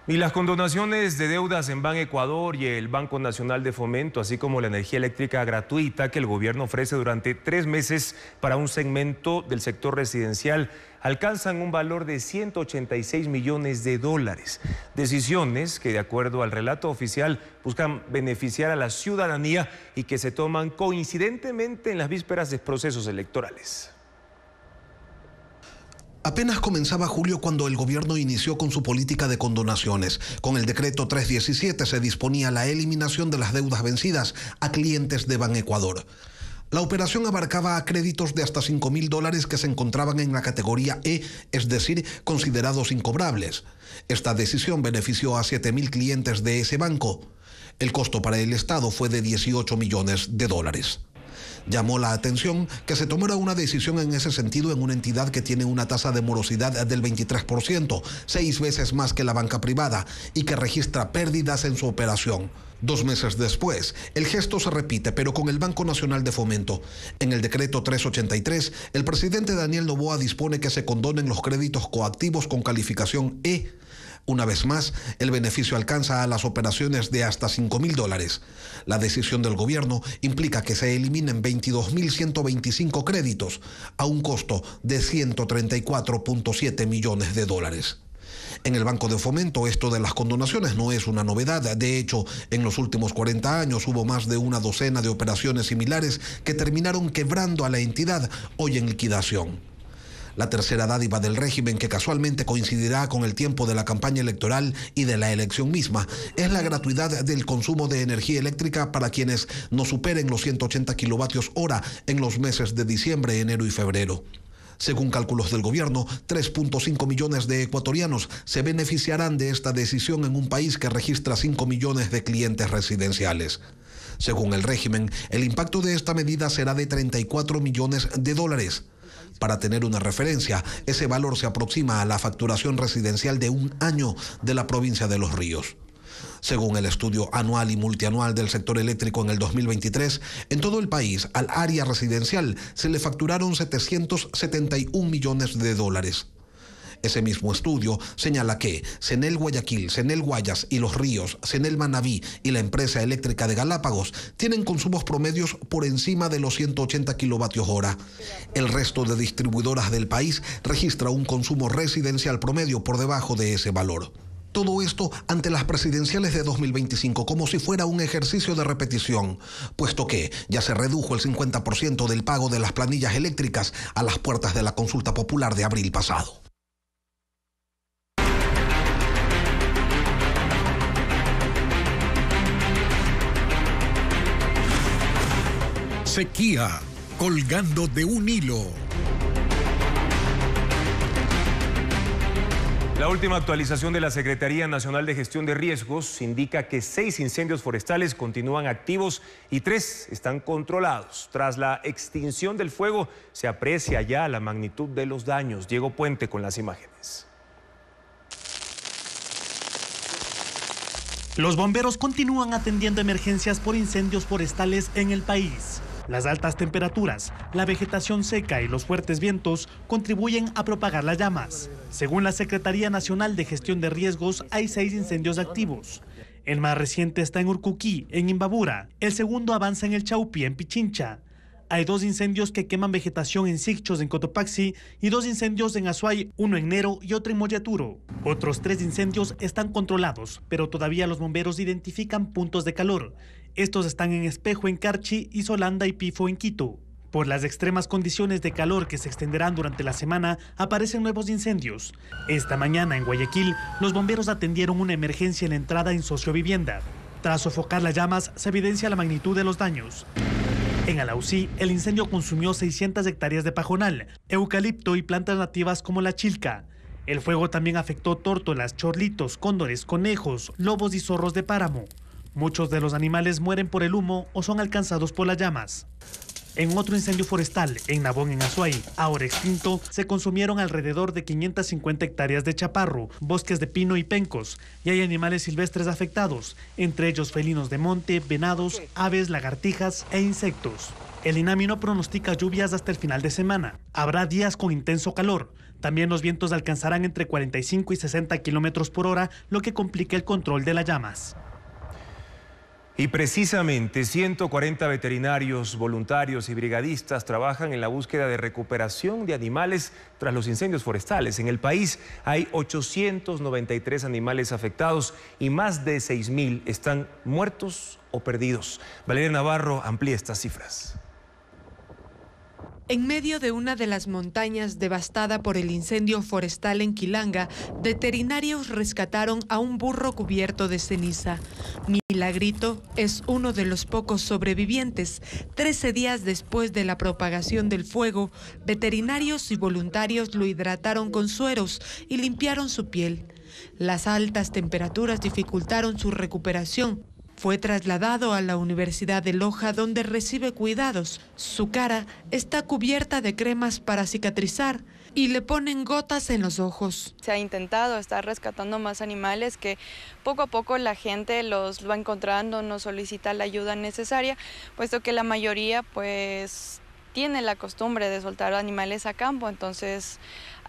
Y las condonaciones de deudas en Ban Ecuador y el Banco Nacional de Fomento, así como la energía eléctrica gratuita que el gobierno ofrece durante 3 meses para un segmento del sector residencial, alcanzan un valor de $186 millones. Decisiones que, de acuerdo al relato oficial, buscan beneficiar a la ciudadanía y que se toman coincidentemente en las vísperas de procesos electorales. Apenas comenzaba julio cuando el gobierno inició con su política de condonaciones. Con el decreto 317 se disponía la eliminación de las deudas vencidas a clientes de Ban Ecuador. La operación abarcaba a créditos de hasta $5.000 que se encontraban en la categoría E, es decir, considerados incobrables. Esta decisión benefició a 7.000 clientes de ese banco. El costo para el Estado fue de $18 millones. Llamó la atención que se tomara una decisión en ese sentido en una entidad que tiene una tasa de morosidad del 23%, 6 veces más que la banca privada, y que registra pérdidas en su operación. 2 meses después, el gesto se repite, pero con el Banco Nacional de Fomento. En el decreto 383, el presidente Daniel Noboa dispone que se condonen los créditos coactivos con calificación E. Una vez más, el beneficio alcanza a las operaciones de hasta $5.000. La decisión del gobierno implica que se eliminen 22.125 créditos a un costo de $134.7 millones. En el Banco de Fomento esto de las condonaciones no es una novedad. De hecho, en los últimos 40 años hubo más de una docena de operaciones similares que terminaron quebrando a la entidad, hoy en liquidación. La tercera dádiva del régimen, que casualmente coincidirá con el tiempo de la campaña electoral y de la elección misma, es la gratuidad del consumo de energía eléctrica para quienes no superen los 180 kilovatios hora en los meses de diciembre, enero y febrero. Según cálculos del gobierno, 3.5 millones de ecuatorianos se beneficiarán de esta decisión en un país que registra 5 millones de clientes residenciales. Según el régimen, el impacto de esta medida será de 34 millones de dólares. Para tener una referencia, ese valor se aproxima a la facturación residencial de un año de la provincia de Los Ríos. Según el estudio anual y multianual del sector eléctrico en el 2023, en todo el país, al área residencial se le facturaron 771 millones de dólares. Ese mismo estudio señala que Cenel Guayaquil, Cenel Guayas y Los Ríos, Cenel Manabí y la empresa eléctrica de Galápagos tienen consumos promedios por encima de los 180 kilovatios hora. El resto de distribuidoras del país registra un consumo residencial promedio por debajo de ese valor. Todo esto ante las presidenciales de 2025 como si fuera un ejercicio de repetición, puesto que ya se redujo el 50% del pago de las planillas eléctricas a las puertas de la consulta popular de abril pasado. Sequía, colgando de un hilo. La última actualización de la Secretaría Nacional de Gestión de Riesgos indica que 6 incendios forestales continúan activos y 3 están controlados. Tras la extinción del fuego, se aprecia ya la magnitud de los daños. Diego Puente con las imágenes. Los bomberos continúan atendiendo emergencias por incendios forestales en el país. Las altas temperaturas, la vegetación seca y los fuertes vientos contribuyen a propagar las llamas. Según la Secretaría Nacional de Gestión de Riesgos, hay 6 incendios activos. El más reciente está en Urcuquí, en Imbabura. El segundo avanza en el Chaupi, en Pichincha. Hay 2 incendios que queman vegetación en Sicchos, en Cotopaxi, y 2 incendios en Azuay, uno en Nero y otro en Moyaturo. Otros 3 incendios están controlados, pero todavía los bomberos identifican puntos de calor. Estos están en Espejo, en Carchi, y Solanda y Pifo, en Quito. Por las extremas condiciones de calor que se extenderán durante la semana, aparecen nuevos incendios. Esta mañana en Guayaquil, los bomberos atendieron una emergencia en la entrada en Sociovivienda. Tras sofocar las llamas, se evidencia la magnitud de los daños. En Alausí, el incendio consumió 600 hectáreas de pajonal, eucalipto y plantas nativas como la chilca. El fuego también afectó tórtolas, chorlitos, cóndores, conejos, lobos y zorros de páramo. Muchos de los animales mueren por el humo o son alcanzados por las llamas. En otro incendio forestal, en Nabón, en Azuay, ahora extinto, se consumieron alrededor de 550 hectáreas de chaparro, bosques de pino y pencos, y hay animales silvestres afectados, entre ellos felinos de monte, venados, aves, lagartijas e insectos. El INAMI no pronostica lluvias hasta el final de semana. Habrá días con intenso calor. También los vientos alcanzarán entre 45 y 60 kilómetros por hora, lo que complica el control de las llamas. Y precisamente 140 veterinarios, voluntarios y brigadistas trabajan en la búsqueda de recuperación de animales tras los incendios forestales. En el país hay 893 animales afectados y más de 6.000 están muertos o perdidos. Valeria Navarro amplía estas cifras. En medio de una de las montañas devastada por el incendio forestal en Quilanga, veterinarios rescataron a un burro cubierto de ceniza. Milagrito es uno de los pocos sobrevivientes. 13 días después de la propagación del fuego, veterinarios y voluntarios lo hidrataron con sueros y limpiaron su piel. Las altas temperaturas dificultaron su recuperación. Fue trasladado a la Universidad de Loja, donde recibe cuidados. Su cara está cubierta de cremas para cicatrizar y le ponen gotas en los ojos. Se ha intentado estar rescatando más animales que poco a poco la gente los va encontrando, nos solicita la ayuda necesaria, puesto que la mayoría pues tiene la costumbre de soltar animales a campo, entonces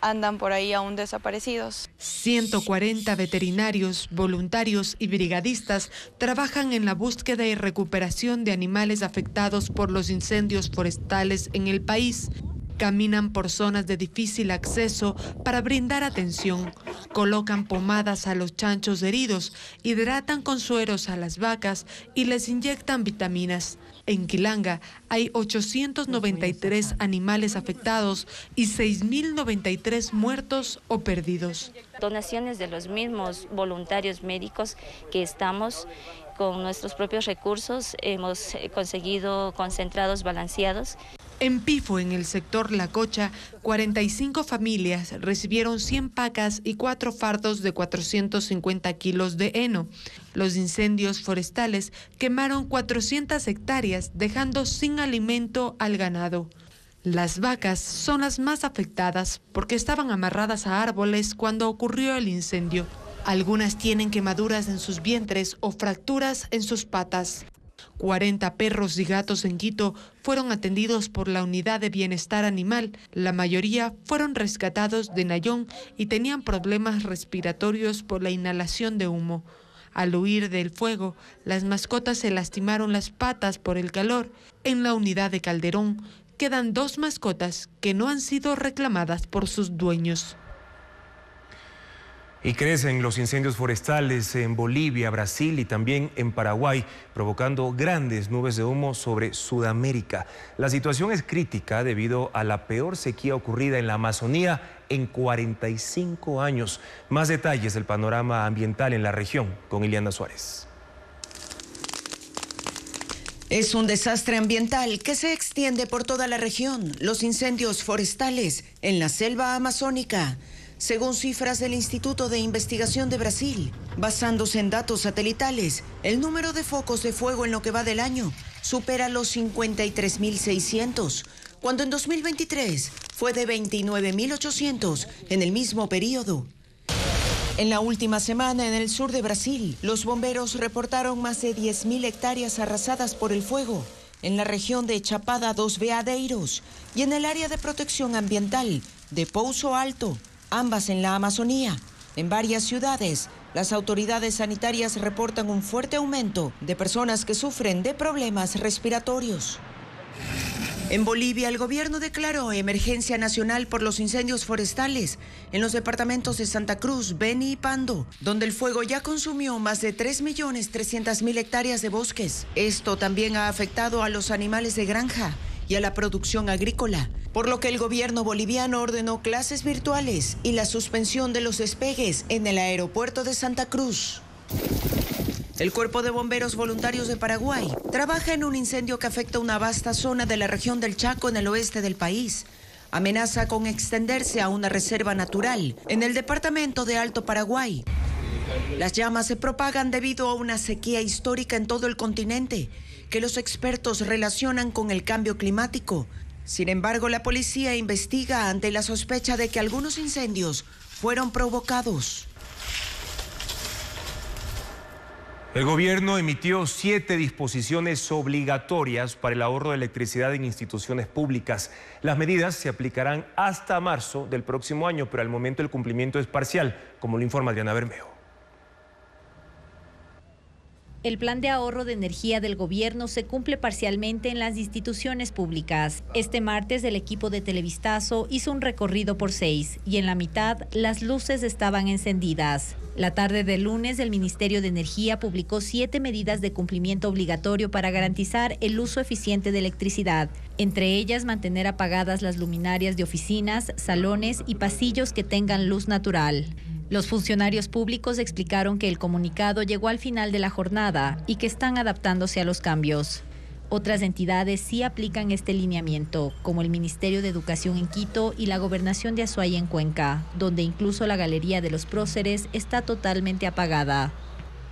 andan por ahí aún desaparecidos. 140 veterinarios, voluntarios y brigadistas trabajan en la búsqueda y recuperación de animales afectados por los incendios forestales en el país. Caminan por zonas de difícil acceso para brindar atención. Colocan pomadas a los chanchos heridos, hidratan con sueros a las vacas y les inyectan vitaminas. En Quilanga hay 893 animales afectados y 6.093 muertos o perdidos. Donaciones de los mismos voluntarios médicos que estamos con nuestros propios recursos, hemos conseguido concentrados balanceados. En Pifo, en el sector La Cocha, 45 familias recibieron 100 pacas y 4 fardos de 450 kilos de heno. Los incendios forestales quemaron 400 hectáreas, dejando sin alimento al ganado. Las vacas son las más afectadas porque estaban amarradas a árboles cuando ocurrió el incendio. Algunas tienen quemaduras en sus vientres o fracturas en sus patas. 40 perros y gatos en Quito fueron atendidos por la Unidad de Bienestar Animal. La mayoría fueron rescatados de Nayón y tenían problemas respiratorios por la inhalación de humo. Al huir del fuego, las mascotas se lastimaron las patas por el calor. En la unidad de Calderón quedan 2 mascotas que no han sido reclamadas por sus dueños. Y crecen los incendios forestales en Bolivia, Brasil y también en Paraguay, provocando grandes nubes de humo sobre Sudamérica. La situación es crítica debido a la peor sequía ocurrida en la Amazonía en 45 años. Más detalles del panorama ambiental en la región con Iliana Suárez. Es un desastre ambiental que se extiende por toda la región, los incendios forestales en la selva amazónica. Según cifras del Instituto de Investigación de Brasil, basándose en datos satelitales, el número de focos de fuego en lo que va del año supera los 53.600, cuando en 2023 fue de 29.800 en el mismo periodo. En la última semana en el sur de Brasil, los bomberos reportaron más de 10.000 hectáreas arrasadas por el fuego en la región de Chapada dos Veadeiros y en el área de protección ambiental de Pouso Alto, ambas en la Amazonía. En varias ciudades, las autoridades sanitarias reportan un fuerte aumento de personas que sufren de problemas respiratorios. En Bolivia, el gobierno declaró emergencia nacional por los incendios forestales en los departamentos de Santa Cruz, Beni y Pando, donde el fuego ya consumió más de 3.300.000 hectáreas de bosques. Esto también ha afectado a los animales de granja y a la producción agrícola, por lo que el gobierno boliviano ordenó clases virtuales y la suspensión de los despegues en el aeropuerto de Santa Cruz. El Cuerpo de Bomberos Voluntarios de Paraguay trabaja en un incendio que afecta una vasta zona de la región del Chaco en el oeste del país. Amenaza con extenderse a una reserva natural en el departamento de Alto Paraguay. Las llamas se propagan debido a una sequía histórica en todo el continente, que los expertos relacionan con el cambio climático. Sin embargo, la policía investiga ante la sospecha de que algunos incendios fueron provocados. El gobierno emitió 7 disposiciones obligatorias para el ahorro de electricidad en instituciones públicas. Las medidas se aplicarán hasta marzo del próximo año, pero al momento el cumplimiento es parcial, como lo informa Adriana Bermeo. El plan de ahorro de energía del gobierno se cumple parcialmente en las instituciones públicas. Este martes el equipo de Televistazo hizo un recorrido por 6 y en la mitad las luces estaban encendidas. La tarde del lunes el Ministerio de Energía publicó 7 medidas de cumplimiento obligatorio para garantizar el uso eficiente de electricidad. Entre ellas, mantener apagadas las luminarias de oficinas, salones y pasillos que tengan luz natural. Los funcionarios públicos explicaron que el comunicado llegó al final de la jornada y que están adaptándose a los cambios. Otras entidades sí aplican este lineamiento, como el Ministerio de Educación en Quito y la Gobernación de Azuay en Cuenca, donde incluso la Galería de los Próceres está totalmente apagada.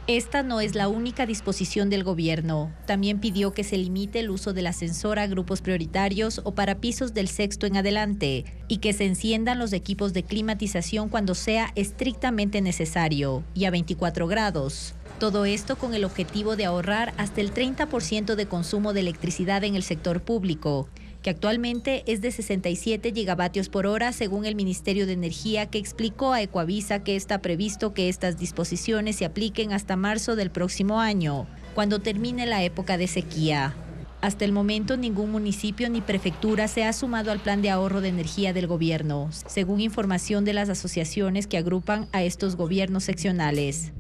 Esta no es la única disposición del gobierno. También pidió que se limite el uso del ascensor a grupos prioritarios o para pisos del 6º en adelante y que se enciendan los equipos de climatización cuando sea estrictamente necesario y a 24 grados. Todo esto con el objetivo de ahorrar hasta el 30% de consumo de electricidad en el sector público, que actualmente es de 67 gigavatios por hora según el Ministerio de Energía, que explicó a Ecoavisa que está previsto que estas disposiciones se apliquen hasta marzo del próximo año, cuando termine la época de sequía. Hasta el momento, ningún municipio ni prefectura se ha sumado al plan de ahorro de energía del gobierno, según información de las asociaciones que agrupan a estos gobiernos seccionales.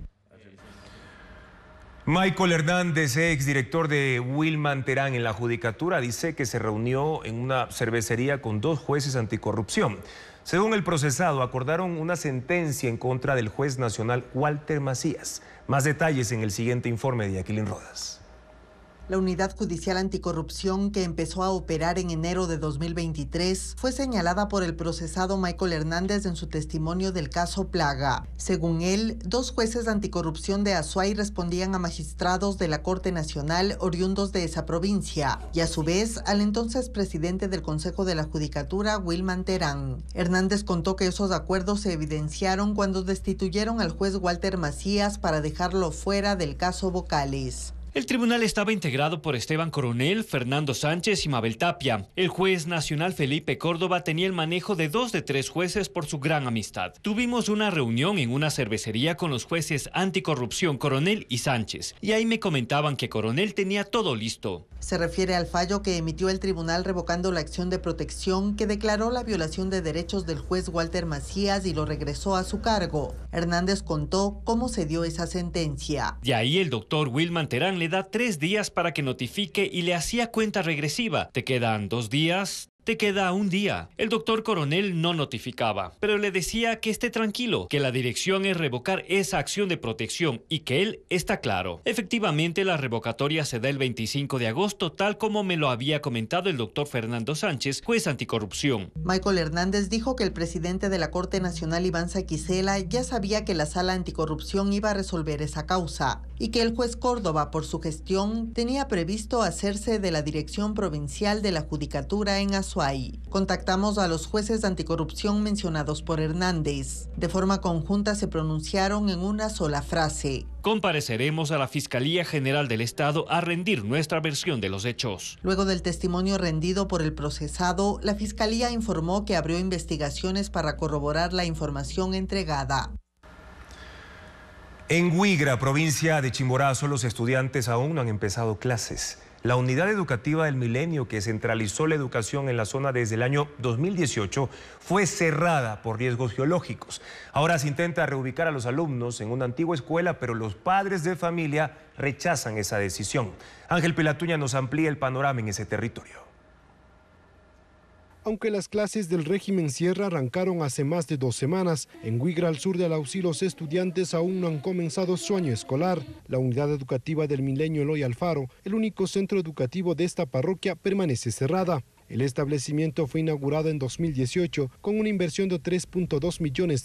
Michael Hernández, exdirector de Wilman Terán en la Judicatura, dice que se reunió en una cervecería con 2 jueces anticorrupción. Según el procesado, acordaron una sentencia en contra del juez nacional Walter Macías. Más detalles en el siguiente informe de Jacqueline Rodas. La Unidad Judicial Anticorrupción, que empezó a operar en enero de 2023, fue señalada por el procesado Michael Hernández en su testimonio del caso Plaga. Según él, 2 jueces anticorrupción de Azuay respondían a magistrados de la Corte Nacional oriundos de esa provincia y a su vez al entonces presidente del Consejo de la Judicatura, Wilman Terán. Hernández contó que esos acuerdos se evidenciaron cuando destituyeron al juez Walter Macías para dejarlo fuera del caso Vocales. El tribunal estaba integrado por Esteban Coronel, Fernando Sánchez y Mabel Tapia. El juez nacional Felipe Córdoba tenía el manejo de 2 de 3 jueces por su gran amistad. Tuvimos una reunión en una cervecería con los jueces anticorrupción Coronel y Sánchez, y ahí me comentaban que Coronel tenía todo listo. Se refiere al fallo que emitió el tribunal revocando la acción de protección que declaró la violación de derechos del juez Walter Macías y lo regresó a su cargo. Hernández contó cómo se dio esa sentencia. De ahí el doctor Wilman Terán le da 3 días para que notifique y le hacía cuenta regresiva. Te quedan 2 días, te queda 1 día. El doctor Coronel no notificaba, pero le decía que esté tranquilo, que la dirección es revocar esa acción de protección y que él está claro. Efectivamente, la revocatoria se da el 25 de agosto, tal como me lo había comentado el doctor Fernando Sánchez, juez anticorrupción. Michael Hernández dijo que el presidente de la Corte Nacional, Iván Saquicela, ya sabía que la Sala Anticorrupción iba a resolver esa causa y que el juez Córdoba, por su gestión, tenía previsto hacerse de la Dirección Provincial de la Judicatura en Azuay. Contactamos a los jueces anticorrupción mencionados por Hernández. De forma conjunta se pronunciaron en una sola frase: compareceremos a la Fiscalía General del Estado a rendir nuestra versión de los hechos. Luego del testimonio rendido por el procesado, la Fiscalía informó que abrió investigaciones para corroborar la información entregada. En Huigra, provincia de Chimborazo, los estudiantes aún no han empezado clases. La unidad educativa del Milenio, que centralizó la educación en la zona desde el año 2018, fue cerrada por riesgos geológicos. Ahora se intenta reubicar a los alumnos en una antigua escuela, pero los padres de familia rechazan esa decisión. Ángel Pilatuña nos amplía el panorama en ese territorio. Aunque las clases del régimen Sierra arrancaron hace más de 2 semanas, en Huigra, al sur de Alausí, los estudiantes aún no han comenzado su año escolar. La unidad educativa del Milenio Eloy Alfaro, el único centro educativo de esta parroquia, permanece cerrada. El establecimiento fue inaugurado en 2018 con una inversión de $3.2 millones,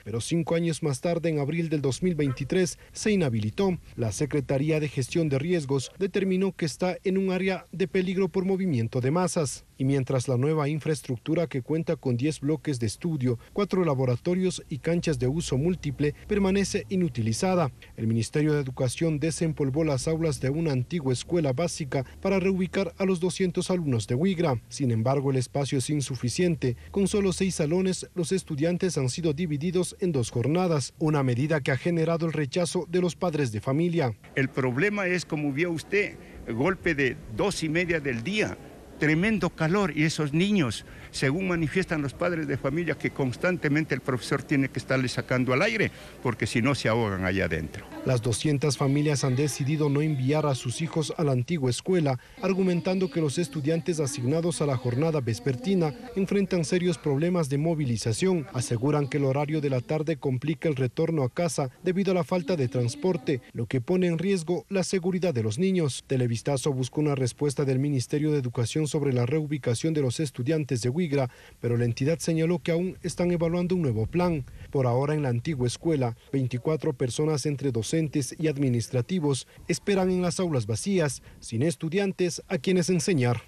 pero 5 años más tarde, en abril del 2023, se inhabilitó. La Secretaría de Gestión de Riesgos determinó que está en un área de peligro por movimiento de masas. Y mientras la nueva infraestructura, que cuenta con 10 bloques de estudio, 4 laboratorios y canchas de uso múltiple, permanece inutilizada, el Ministerio de Educación desempolvó las aulas de una antigua escuela básica para reubicar a los 200 alumnos de Huigra. Sin embargo, el espacio es insuficiente. Con solo 6 salones, los estudiantes han sido divididos en 2 jornadas, una medida que ha generado el rechazo de los padres de familia. El problema es, como vio usted, el golpe de 2:30 del día. Tremendo calor, y esos niños, según manifiestan los padres de familia, que constantemente el profesor tiene que estarles sacando al aire, porque si no se ahogan allá adentro. Las 200 familias han decidido no enviar a sus hijos a la antigua escuela, argumentando que los estudiantes asignados a la jornada vespertina enfrentan serios problemas de movilización. Aseguran que el horario de la tarde complica el retorno a casa debido a la falta de transporte, lo que pone en riesgo la seguridad de los niños. Televistazo buscó una respuesta del Ministerio de Educación sobre la reubicación de los estudiantes de Huigra, pero la entidad señaló que aún están evaluando un nuevo plan. Por ahora, en la antigua escuela, 24 personas entre docentes y administrativos esperan en las aulas vacías, sin estudiantes a quienes enseñar.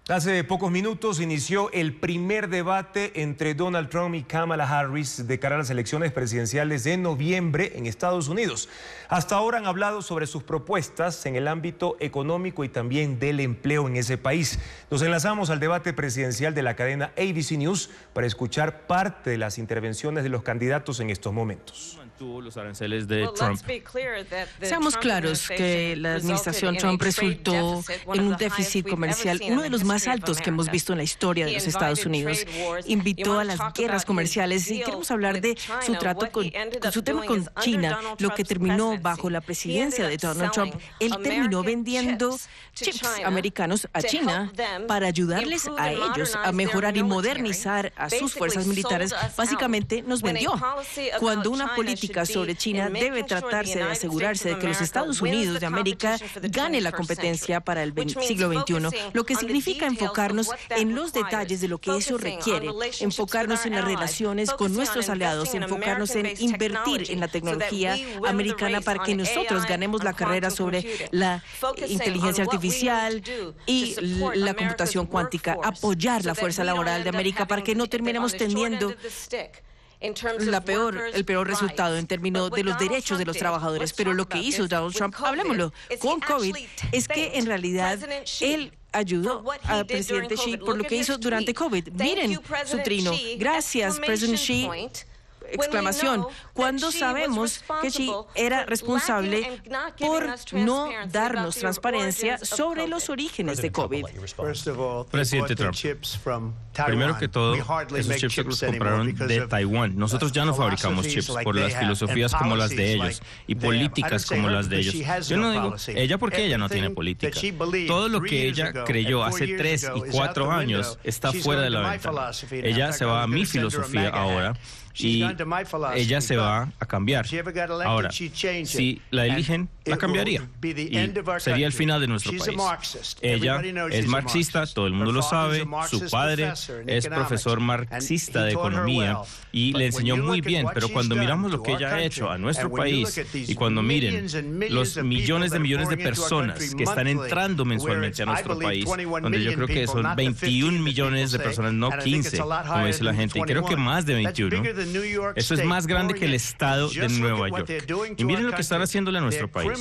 Hace pocos minutos inició el primer debate entre Donald Trump y Kamala Harris de cara a las elecciones presidenciales de noviembre en Estados Unidos. Hasta ahora han hablado sobre sus propuestas en el ámbito económico y también del empleo en ese país. Nos enlazamos al debate presidencial de la cadena ABC News para escuchar parte de las intervenciones de los candidatos en estos momentos. Los aranceles de Trump. Seamos claros que la administración Trump resultó en un déficit comercial, uno de los más altos que hemos visto en la historia de los Estados Unidos. Invitó a las guerras comerciales y queremos hablar de su trato su tema con China, lo que terminó bajo la presidencia de Donald Trump. Él terminó vendiendo chips americanos a China para ayudarles a ellos a mejorar y modernizar a sus fuerzas militares. Básicamente nos vendió. Cuando una política sobre China debe tratarse de asegurarse de que los Estados Unidos de América gane la competencia para el siglo XXI, lo que significa enfocarnos en los detalles de lo que eso requiere, enfocarnos en las relaciones con nuestros aliados, enfocarnos en invertir en la tecnología americana para que nosotros ganemos la carrera sobre la inteligencia artificial y la computación cuántica, apoyar la fuerza laboral de América para que no terminemos teniendo el peor resultado en términos de los derechos de los trabajadores. Pero lo que hizo Donald Trump, hablemoslo, con COVID, es que en realidad él ayudó al presidente Xi por lo que hizo durante COVID. Miren su trino. Gracias, presidente Xi. Exclamación, cuando sabemos que Xi era responsable por no darnos transparencia sobre los orígenes de COVID. Presidente Trump, primero que todo, esos chips los compraron de Taiwán. Nosotros ya no fabricamos chips por las filosofías como las de ellos y políticas como las de ellos. Yo no digo ella porque ella no tiene política. Todo lo que ella creyó hace 3 y 4 años está fuera de la ventana. Ella se va a mi filosofía ahora. Y ella se va a cambiar. Ahora, si la eligen, la cambiaría. Y sería el final de nuestro país. Ella es marxista, todo el mundo lo sabe. Su padre es profesor marxista de economía y le enseñó muy bien. Pero cuando miramos lo que ella ha hecho a nuestro país y cuando miren los millones de personas que están entrando mensualmente a nuestro país, donde yo creo que son 21 millones de personas, no 15, como dice la gente, y creo que más de 21. Eso es más grande que el estado de Nueva York. Y miren lo que están haciéndole a nuestro país.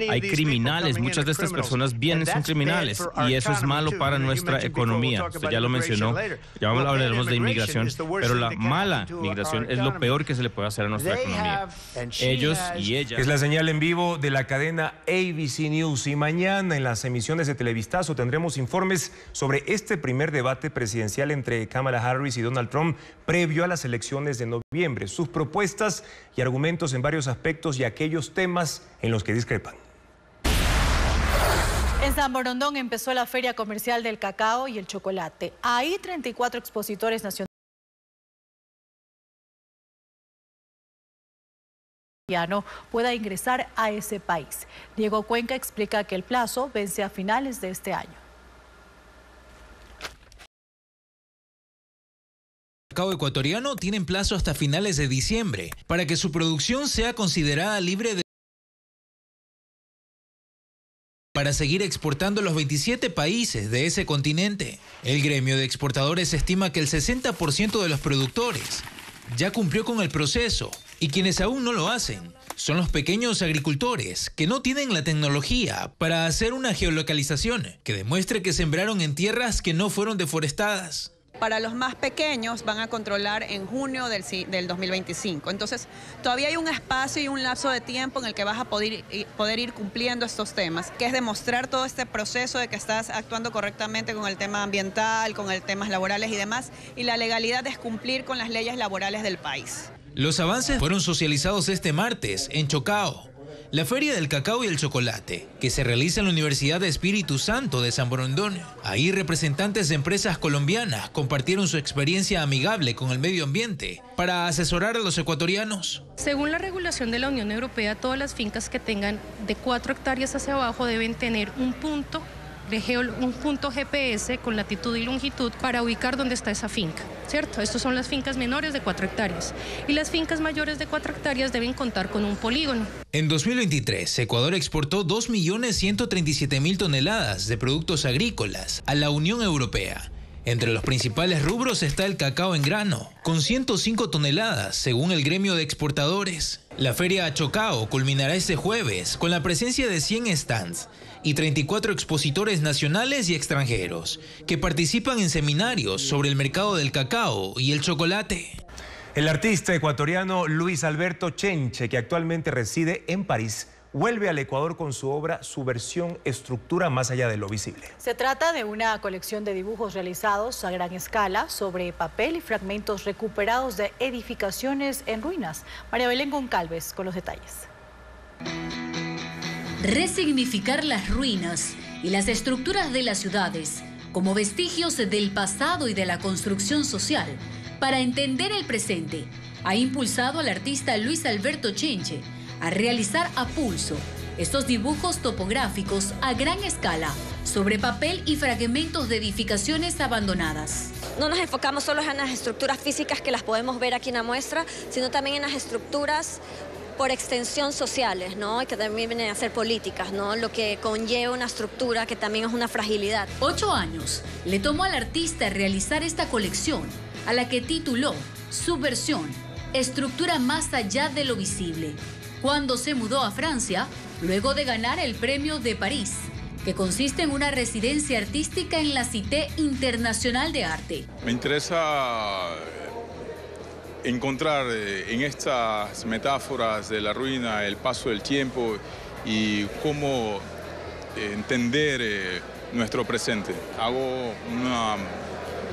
Hay criminales, muchas de estas personas son criminales y eso es malo para nuestra economía. Usted ya lo mencionó, ya hablaremos de inmigración, pero la mala migración es lo peor que se le puede hacer a nuestra economía. Ellos y ellas. Es la señal en vivo de la cadena ABC News y mañana en las emisiones de Televistazo tendremos informes sobre este primer debate presidencial entre Kamala Harris y Donald Trump previo a las elecciones de noviembre, sus propuestas y argumentos en varios aspectos y aquellos temas en los que discrepan. En San Borondón empezó la Feria Comercial del Cacao y el Chocolate. Ahí 34 expositores nacionales pueda ingresar a ese país. Diego Cuenca explica que el plazo vence a finales de este año. El cacao ecuatoriano tiene plazo hasta finales de diciembre para que su producción sea considerada libre de para seguir exportando a los 27 países de ese continente. El gremio de exportadores estima que el 60% de los productores ya cumplió con el proceso y quienes aún no lo hacen son los pequeños agricultores que no tienen la tecnología para hacer una geolocalización que demuestre que sembraron en tierras que no fueron deforestadas. Para los más pequeños van a controlar en junio del 2025. Entonces, todavía hay un espacio y un lapso de tiempo en el que vas a poder ir cumpliendo estos temas, que es demostrar todo este proceso de que estás actuando correctamente con el tema ambiental, con el temas laborales y demás, y la legalidad es cumplir con las leyes laborales del país. Los avances fueron socializados este martes en Chocao, la Feria del Cacao y el Chocolate, que se realiza en la Universidad de Espíritu Santo de San Borondón. Ahí representantes de empresas colombianas compartieron su experiencia amigable con el medio ambiente para asesorar a los ecuatorianos. Según la regulación de la Unión Europea, todas las fincas que tengan de 4 hectáreas hacia abajo deben tener un punto dejé un punto GPS con latitud y longitud para ubicar dónde está esa finca, ¿cierto? Estas son las fincas menores de 4 hectáreas y las fincas mayores de 4 hectáreas deben contar con un polígono. En 2023, Ecuador exportó 2.137.000 toneladas de productos agrícolas a la Unión Europea. Entre los principales rubros está el cacao en grano, con 105 toneladas, según el gremio de exportadores. La feria Achocao culminará este jueves con la presencia de 100 stands y 34 expositores nacionales y extranjeros que participan en seminarios sobre el mercado del cacao y el chocolate. El artista ecuatoriano Luis Alberto Chenche, que actualmente reside en París, vuelve al Ecuador con su obra Subversión, estructura más allá de lo visible. Se trata de una colección de dibujos realizados a gran escala sobre papel y fragmentos recuperados de edificaciones en ruinas. María Belén Goncalves con los detalles. Resignificar las ruinas y las estructuras de las ciudades como vestigios del pasado y de la construcción social para entender el presente ha impulsado al artista Luis Alberto Chenche a realizar a pulso estos dibujos topográficos a gran escala sobre papel y fragmentos de edificaciones abandonadas. No nos enfocamos solo en las estructuras físicas que las podemos ver aquí en la muestra, sino también en las estructuras por extensión sociales, ¿no? Y que también vienen a ser políticas, ¿no? Lo que conlleva una estructura que también es una fragilidad. 8 años le tomó al artista realizar esta colección, a la que tituló Subversión, estructura más allá de lo visible, cuando se mudó a Francia, luego de ganar el Premio de París, que consiste en una residencia artística en la Cité Internacional de Arte. Me interesa encontrar en estas metáforas de la ruina el paso del tiempo y cómo entender nuestro presente. Hago una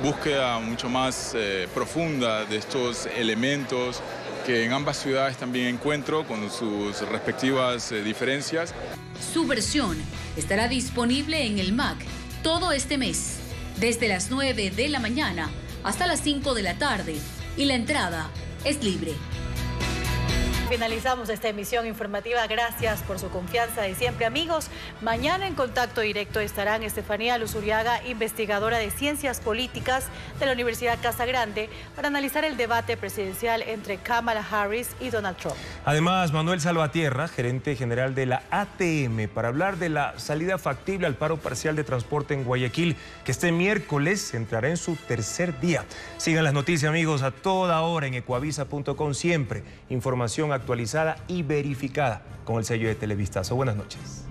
búsqueda mucho más profunda de estos elementos que en ambas ciudades también encuentro con sus respectivas diferencias. Subversión estará disponible en el MAC todo este mes, desde las 9 de la mañana hasta las 5 de la tarde, y la entrada es libre. Finalizamos esta emisión informativa. Gracias por su confianza de siempre, amigos. Mañana en contacto directo estarán Estefanía Luzuriaga, investigadora de Ciencias Políticas de la Universidad Casa Grande, para analizar el debate presidencial entre Kamala Harris y Donald Trump. Además, Manuel Salvatierra, gerente general de la ATM, para hablar de la salida factible al paro parcial de transporte en Guayaquil, que este miércoles entrará en su tercer día. Sigan las noticias, amigos, a toda hora en ecuavisa.com. Siempre información actualizada y verificada con el sello de Televistazo. Buenas noches.